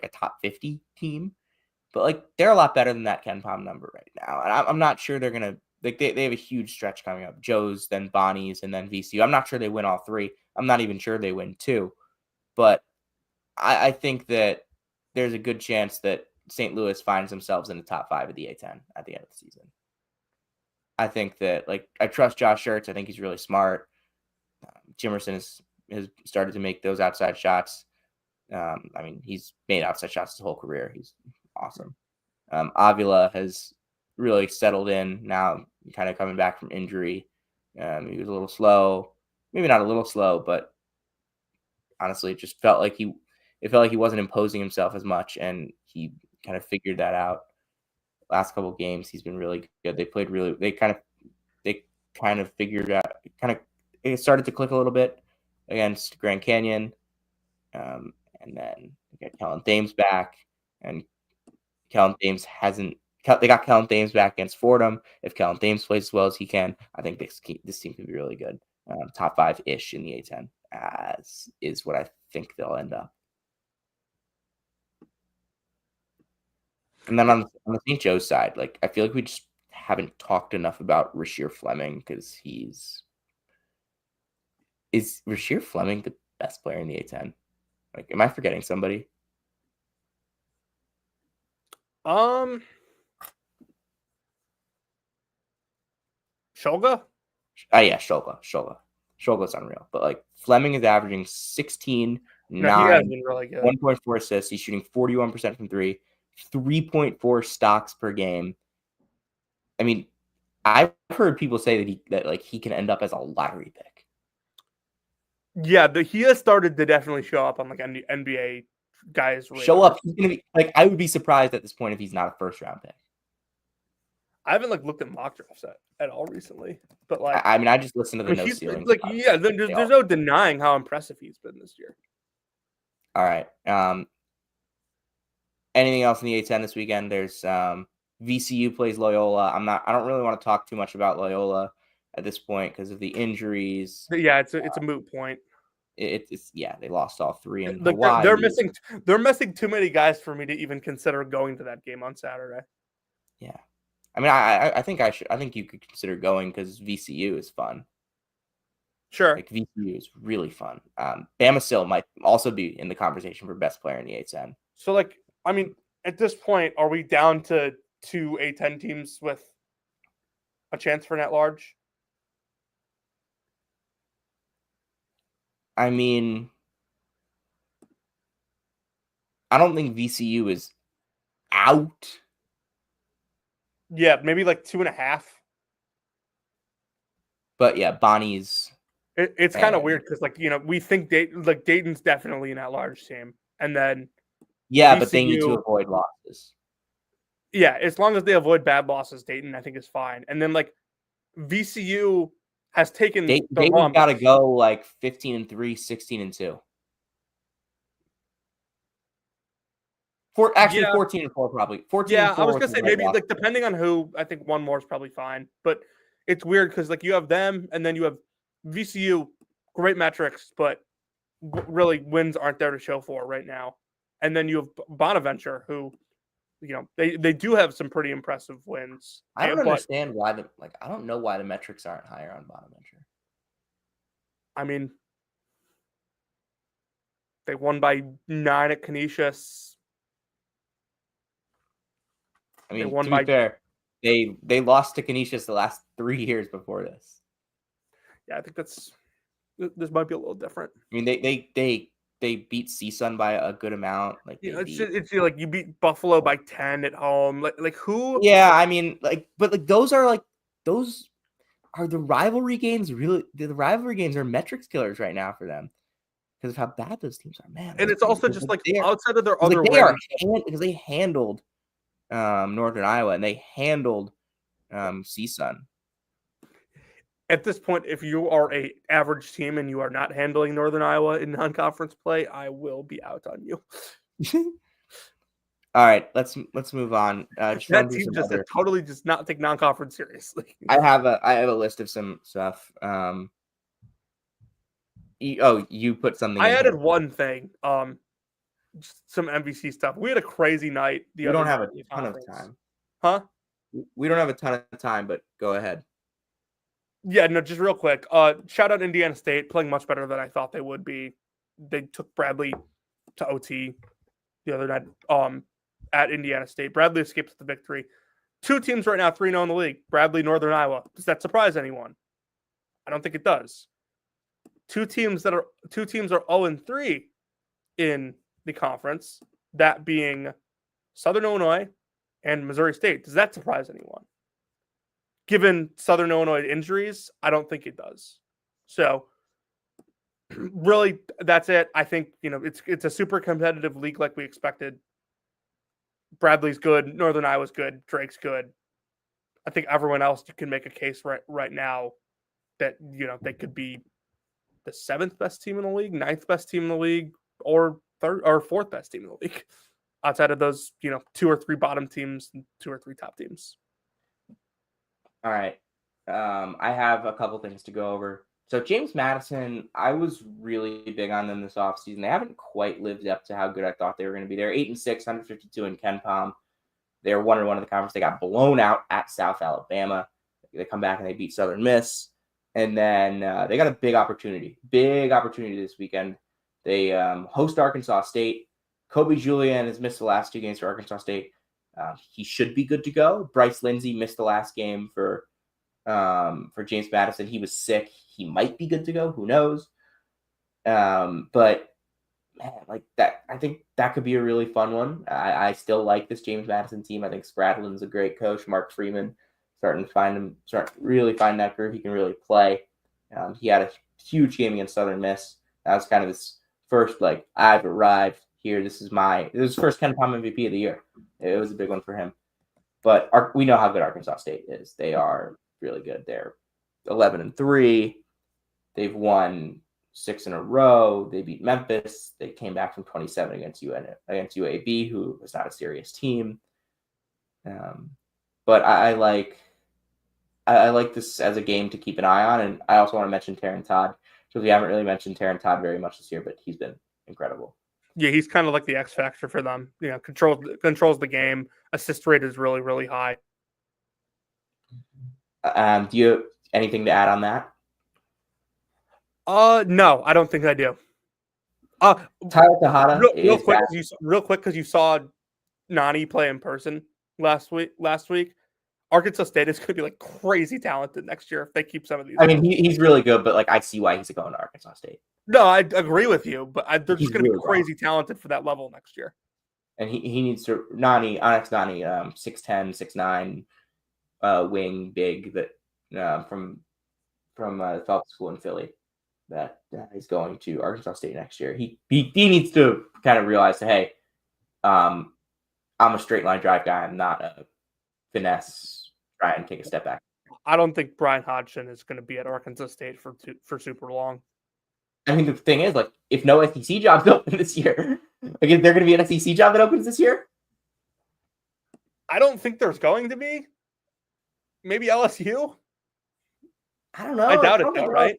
top 50 team, but like they're a lot better than that KenPom number right now. And I'm not sure they're gonna like they have a huge stretch coming up. Joe's, then Bonnie's, and then VCU. I'm not sure they win all 3. I'm not even sure they win 2. But I think that there's a good chance that St. Louis finds themselves in the top 5 of the A10 at the end of the season. I think that, like, I trust Josh Shirts. I think he's really smart. Jimerson has started to make those outside shots. I mean, he's made outside shots his whole career. He's awesome. Avila has really settled in now, kind of coming back from injury. He was a little slow, maybe not a little slow, but honestly, it just felt like he wasn't imposing himself as much, and he kind of figured that out. Last couple of games, he's been really good. They kind of figured out, it started to click a little bit against Grand Canyon. And then we got Kellen Thames back, and Kellen Thames hasn't They got Kellen Thames back against Fordham. If Kellen Thames plays as well as he can, I think this team can be really good. Top 5-ish in the A10 as is what I think they'll end up. And then on the St. Joe's side, like I feel like we just haven't talked enough about Rasheer Fleming because is Rasheer Fleming the best player in the A10? Like, am I forgetting somebody? Shulga? Oh yeah, Shulga's unreal. But like Fleming is averaging 16, No, he has 9, been really good. 1.4 assists. He's shooting 41% from 3, 3.4 stocks per game. I mean, I've heard people say that he can end up as a lottery pick. Yeah, he has started to definitely show up on like NBA guys. Show up. He's gonna be like, I would be surprised at this point if he's not a first round pick. I haven't like looked at mock drafts at all recently, but like I mean, I just listened to the no ceiling. Like, yeah, there's no denying how impressive he's been this year. All right. Anything else in the A10 this weekend? There's VCU plays Loyola. I don't really want to talk too much about Loyola at this point because of the injuries. Yeah, it's a moot point. It's they lost all 3 in like Hawaii. They're missing too many guys for me to even consider going to that game on Saturday. Yeah, I mean, I think I think you could consider going because VCU is fun. Sure, like VCU is really fun. Bama Sil might also be in the conversation for best player in the A10. So like, I mean, at this point, are we down to 2 A10 teams with a chance for an at-large? I mean, I don't think VCU is out. Yeah, maybe like 2.5. But yeah, Bonnie's. It's kind of weird because, like, we think Dayton's definitely an at-large team, and then VCU, but they need to avoid losses. Yeah, as long as they avoid bad losses, Dayton I think is fine. And then like VCU has taken Dayton's got to go like 15-3, 16-2. 14-4 probably. 14-4. Yeah, I was gonna say maybe like depending on who. I think one more is probably fine, but it's weird because like you have them and then you have VCU, great metrics, but really wins aren't there to show for right now. And then you have Bonaventure, who, they do have some pretty impressive wins. I don't understand why I don't know why the metrics aren't higher on Bonaventure. I mean, they won by 9 at Canisius. I mean, to be fair, they lost to Canisius the last 3 years before this. Yeah, I think this might be a little different. I mean, they beat CSUN by a good amount. Like it's like you beat Buffalo by 10 at home. Like who? Yeah, I mean, but those are the rivalry games. Really, the rivalry games are metrics killers right now for them because of how bad those teams are, man. And it's also just like outside of their other wins, because they handled Northern Iowa and they handled CSUN. At this point, if you are a average team and you are not handling Northern Iowa in non-conference play, I will be out on you. All right, let's move on. That team just totally does not take non-conference seriously. I have a list of some stuff. You put something. I added one thing. Just some MVC stuff. We had a crazy night. We don't have a ton of time, huh? We don't have a ton of time, but go ahead. Yeah, no, just real quick. Shout out Indiana State, playing much better than I thought they would be. They took Bradley to OT the other night at Indiana State. Bradley escapes the victory. 2 teams right now, 3-0 in the league. Bradley, Northern Iowa. Does that surprise anyone? I don't think it does. 2 teams are 0-3 in the conference, that being Southern Illinois and Missouri State. Does that surprise anyone? Given Southern Illinois injuries, I don't think it does. So, really, that's it. I think it's a super competitive league like we expected. Bradley's good, Northern Iowa's good, Drake's good. I think everyone else you can make a case right now that they could be the 7th best team in the league, 9th best team in the league, or 3rd or 4th best team in the league. outside of those, 2 or 3 bottom teams and 2 or 3 top teams. All right. I have a couple things to go over. So James Madison, I was really big on them this offseason. They haven't quite lived up to how good I thought they were going to be. They're 8-6, 152 in KenPom. They're 1-1 in the conference. They got blown out at South Alabama. They come back and they beat Southern Miss. And then they got a big opportunity this weekend. They host Arkansas State. Kobe Julian has missed the last 2 games for Arkansas State. He should be good to go. Bryce Lindsey missed the last game for James Madison. He was sick. He might be good to go. Who knows? But man, like that, I think that could be a really fun one. I still like this James Madison team. I think Spradlin's a great coach. Mark Freeman starting to really find that groove. He can really play. He had a huge game against Southern Miss. That was kind of his first, like, I've arrived here. This is his first KenPom MVP of the year. It was a big one for him. But we know how good Arkansas State is. They are really good. They're 11-3. They've won 6 in a row. They beat Memphis. They came back from 27 against UAB, who was not a serious team. But I like this as a game to keep an eye on, and I also want to mention Taron Todd, because we haven't really mentioned Taron Todd very much this year, but he's been incredible. Yeah, he's kind of like the X factor for them. Controls the game. Assist rate is really, really high. Do you have anything to add on that? No, I don't think I do. Tyler Tejada real quick, because you saw Nani play in person last week. Arkansas State is going to be like crazy talented next year if they keep some of these. I mean, he's really good, but like I see why he's going to Arkansas State. No, I agree with you, but they're just going to be crazy talented for that level next year. And he needs to Onyx Nani, 6'10", 6'9", wing big that from the Phelps School in Philly that is going to Arkansas State next year. He needs to kind of realize that, hey, I'm a straight line drive guy. I'm not a finesse. Try and take a step back. I don't think Brian Hodgson is going to be at Arkansas State for super long. I mean, the thing is, like, if no SEC jobs open this year, like, is there going to be an SEC job that opens this year? I don't think there's going to be. Maybe LSU. I don't know. I doubt it, though, right?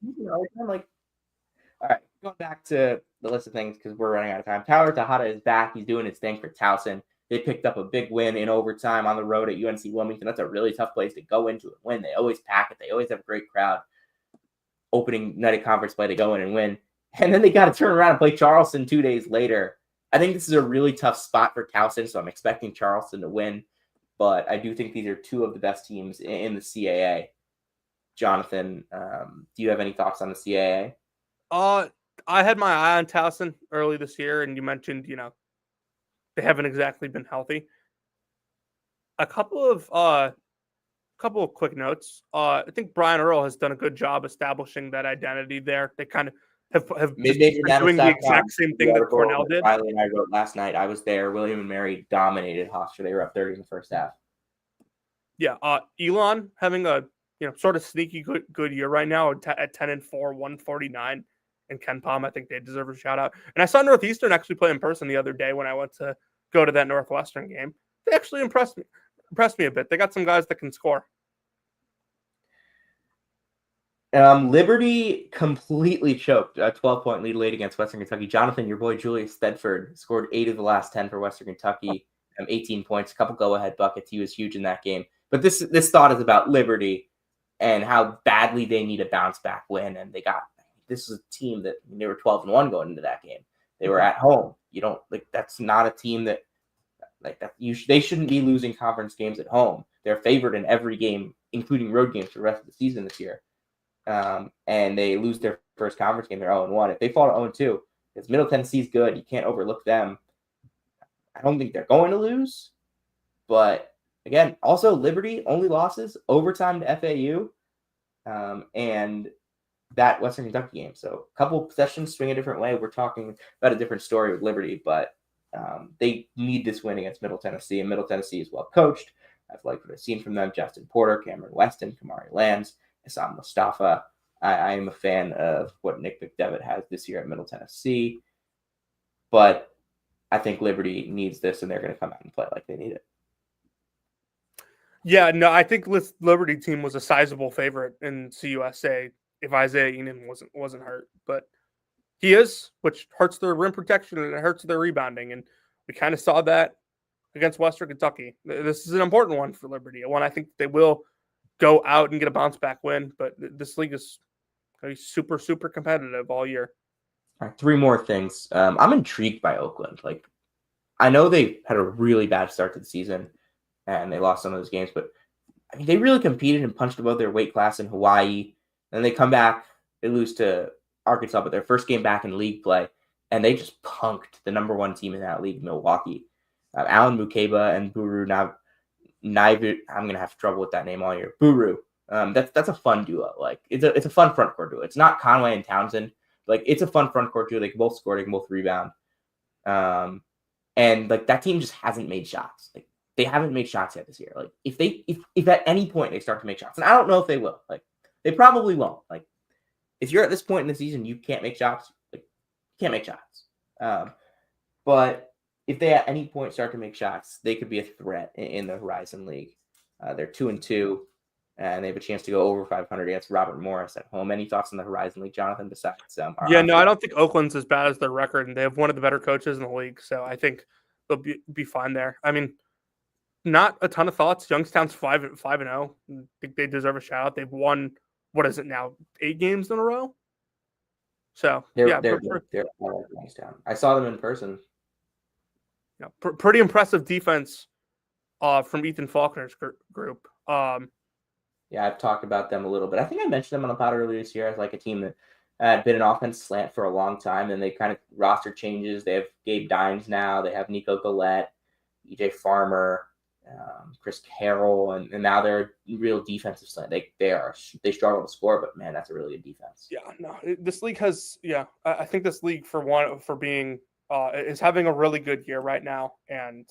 Like, all right, going back to the list of things because we're running out of time. Tyler Tejada is back. He's doing his thing for Towson. They picked up a big win in overtime on the road at UNC Wilmington. That's a really tough place to go into and win. They always pack it. They always have a great crowd. Opening night of conference play, they go in and win. And then they got to turn around and play Charleston 2 days later. I think this is a really tough spot for Towson, so I'm expecting Charleston to win. But I do think these are 2 of the best teams in the CAA. Jonathan, do you have any thoughts on the CAA? I had my eye on Towson early this year, and you mentioned, they haven't exactly been healthy. A couple of quick notes. I think Brian Earl has done a good job establishing that identity there. They kind of have been doing the exact same thing that Cornell did. Riley and I wrote last night. I was there. William and Mary dominated Hofstra. They were up 30 in the first half. Yeah. Elon having a sort of sneaky good year right now at 10-4, 149. And KenPom, I think they deserve a shout out. And I saw Northeastern actually play in person the other day when I went to go to that Northwestern game. They actually impressed me a bit. They got some guys that can score. Liberty completely choked a 12-point lead late against Western Kentucky. Jonathan, your boy Julius Thedford scored 8 of the last 10 for Western Kentucky, 18 points, a couple go-ahead buckets. He was huge in that game. But this thought is about Liberty and how badly they need a bounce-back win. And this is a team that they were 12-1 going into that game. They were at home. You don't that's not a team that they shouldn't be losing conference games at home. They're favored in every game, including road games for the rest of the season this year. And they lose their first conference game. They're 0-1. If they fall to 0-2, because Middle Tennessee's good, you can't overlook them. I don't think they're going to lose. But again, also Liberty only losses overtime to FAU, and that Western Kentucky game. So a couple of possessions swing a different way. We're talking about a different story with Liberty, but they need this win against Middle Tennessee, and Middle Tennessee is well coached. I've liked what I've seen from them. Justin Porter, Cameron Weston, Kamari Lands, Isam Mustafa. I am a fan of what Nick McDevitt has this year at Middle Tennessee. But I think Liberty needs this, and they're going to come out and play like they need it. Yeah, no, I think Liberty team was a sizable favorite in CUSA if Isaiah Enan wasn't hurt, but he is, which hurts their rim protection and it hurts their rebounding, and we kind of saw that against Western Kentucky. This is an important one for Liberty, one I think they will go out and get a bounce back win, but this league is going to be super, super competitive all year. All right, 3 more things. I'm intrigued by Oakland. Like, I know they had a really bad start to the season and they lost some of those games, but I mean, they really competed and punched above their weight class in Hawaii. And they come back, they lose to Arkansas, but their first game back in league play, and they just punked the number 1 team in that league, Milwaukee. Alan Mukeba and Buru Naivu. I'm gonna have trouble with that name all year. Buru. That's a fun duo. Like it's a fun front court duo. It's not Conway and Townsend. Like it's a fun front court duo. They can both score. They can both rebound. And like that team just hasn't made shots. Like they haven't made shots yet this year. Like if at any point they start to make shots, and I don't know if they will. Like they probably won't. Like if you're at this point in the season, you can't make shots. Like you can't make shots. But if they at any point start to make shots, they could be a threat in the Horizon League. They're 2-2, and they have a chance to go over 500 against Robert Morris at home. Any thoughts on the Horizon League, Jonathan? Besides, I don't think Oakland's as bad as their record, and they have one of the better coaches in the league, so I think they'll be fine there. I mean, not a ton of thoughts. Youngstown's 5-0. I think they deserve a shout out. They've won, what is it now, 8 games in a row. So they're Youngstown. I saw them in person. Pretty impressive defense from Ethan Faulkner's group. Yeah, I've talked about them a little bit. I think I mentioned them on the pod earlier this year as like a team that had been an offense slant for a long time, and they kind of roster changes. They have Gabe Dines now. They have Nico Gillette, EJ Farmer, Chris Carroll, and now they're real defensive slant. They struggle to score, but man, that's a really good defense. Yeah, no, this league has. Yeah, I think this league for being. Is having a really good year right now, and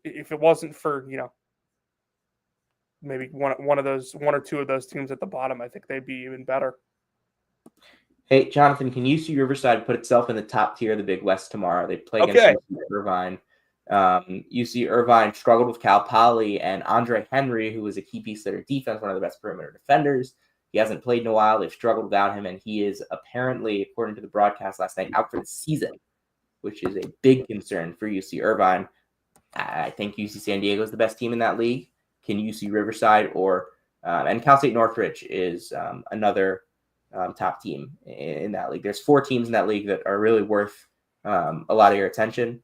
if it wasn't for maybe one or two of those teams at the bottom, I think they'd be even better. Hey, Jonathan, can UC Riverside put itself in the top tier of the Big West tomorrow? They play against UC Irvine. UC Irvine struggled with Cal Poly, and Andre Henry, who was a key piece of their defense, one of the best perimeter defenders. He hasn't played in a while. They've struggled without him, and he is apparently, according to the broadcast last night, out for the season, which is a big concern for UC Irvine. I think UC San Diego is the best team in that league. Can UC Riverside and Cal State Northridge is another top team in that league. There's 4 teams in that league that are really worth a lot of your attention.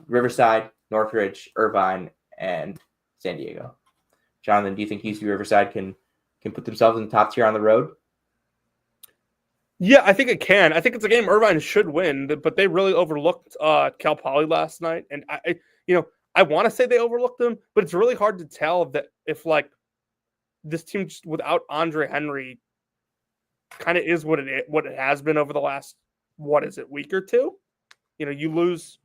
Riverside, Northridge, Irvine, and San Diego. Jonathan, do you think UC Riverside can put themselves in the top tier on the road? Yeah, I think it can. I think it's a game Irvine should win, but they really overlooked Cal Poly last night. And I want to say they overlooked them, but it's really hard to tell that if like this team just without Andre Henry kind of is what it has been over the last week or two. You lose.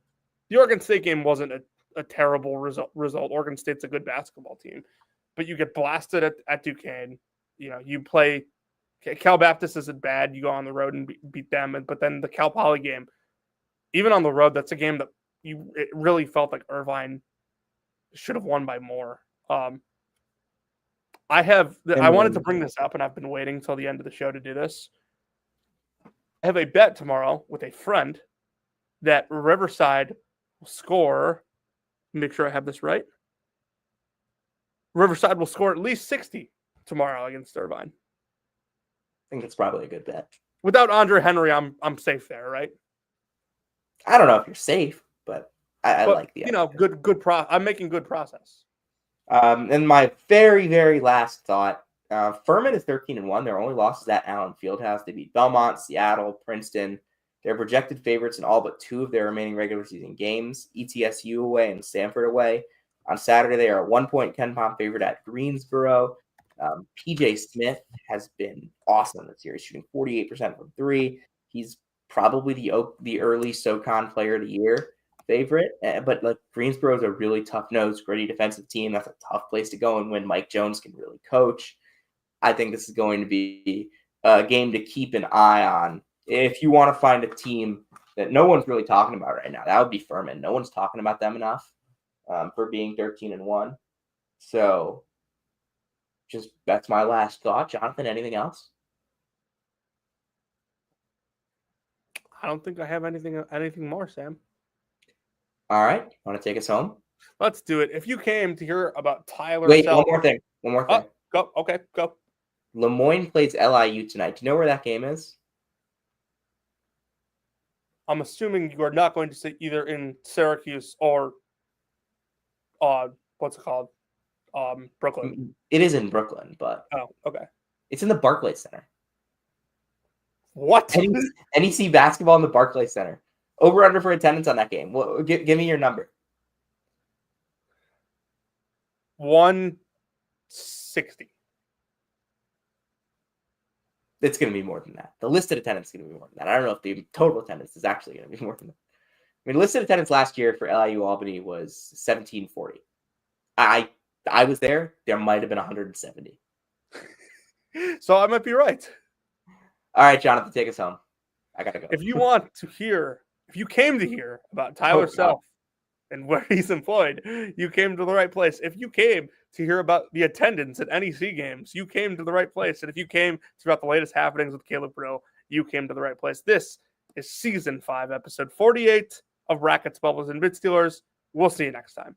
The Oregon State game wasn't a terrible result. Oregon State's a good basketball team, but you get blasted at Duquesne. You play Cal Baptist isn't bad. You go on the road and beat them, but then the Cal Poly game, even on the road, that's a game that it really felt like Irvine should have won by more. I wanted to bring this up, and I've been waiting till the end of the show to do this. I have a bet tomorrow with a friend that Riverside will score. Make sure I have this right. Riverside will score at least 60 tomorrow against Irvine. I think it's probably a good bet. Without Andre Henry, I'm safe there, right? I don't know if you're safe, but I like the idea. Good I'm making good process. And my very, very last thought, Furman is 13-1. Their only loss is at Allen Fieldhouse. They beat Belmont, Seattle, Princeton. They're projected favorites in all but 2 of their remaining regular season games, ETSU away and Stanford away. On Saturday, they are a 1-point KenPom favorite at Greensboro. PJ Smith has been awesome this year. He's shooting 48% from 3. He's probably the early SoCon player of the year favorite. But like Greensboro is a really tough-nosed, gritty defensive team. That's a tough place to go and when Mike Jones can really coach. I think this is going to be a game to keep an eye on. If you want to find a team that no one's really talking about right now. That would be Furman. No one's talking about them enough for being 13-1. So just that's my last thought. Jonathan, anything else? I don't think I have anything more, Sam. All right. Want to take us home? Let's do it. If you came to hear about Tyler Wait, Self, one more thing. Go. Okay, go. Lemoyne plays LIU tonight. Do you know where that game is? I'm assuming you are not going to sit either in Syracuse or what's it called? Brooklyn. It is in Brooklyn, but okay. It's in the Barclays Center. What? NEC basketball in the Barclays Center. Over under for attendance on that game. Give me your number. 160. It's going to be more than that. The listed attendance is going to be more than that. I don't know if the total attendance is actually going to be more than that. I mean, listed attendance last year for LIU Albany was 1,740. I was there. There might have been 170. So I might be right. All right, Jonathan, take us home. I got to go. If you came to hear about Tyler Self and where he's employed, you came to the right place. If you came to hear about the attendance at NEC games, you came to the right place. And if you came to hear about the latest happenings with Caleb Brill, you came to the right place. This is Season 5, Episode 48 of Rackets, Bubbles, and Bit Stealers. We'll see you next time.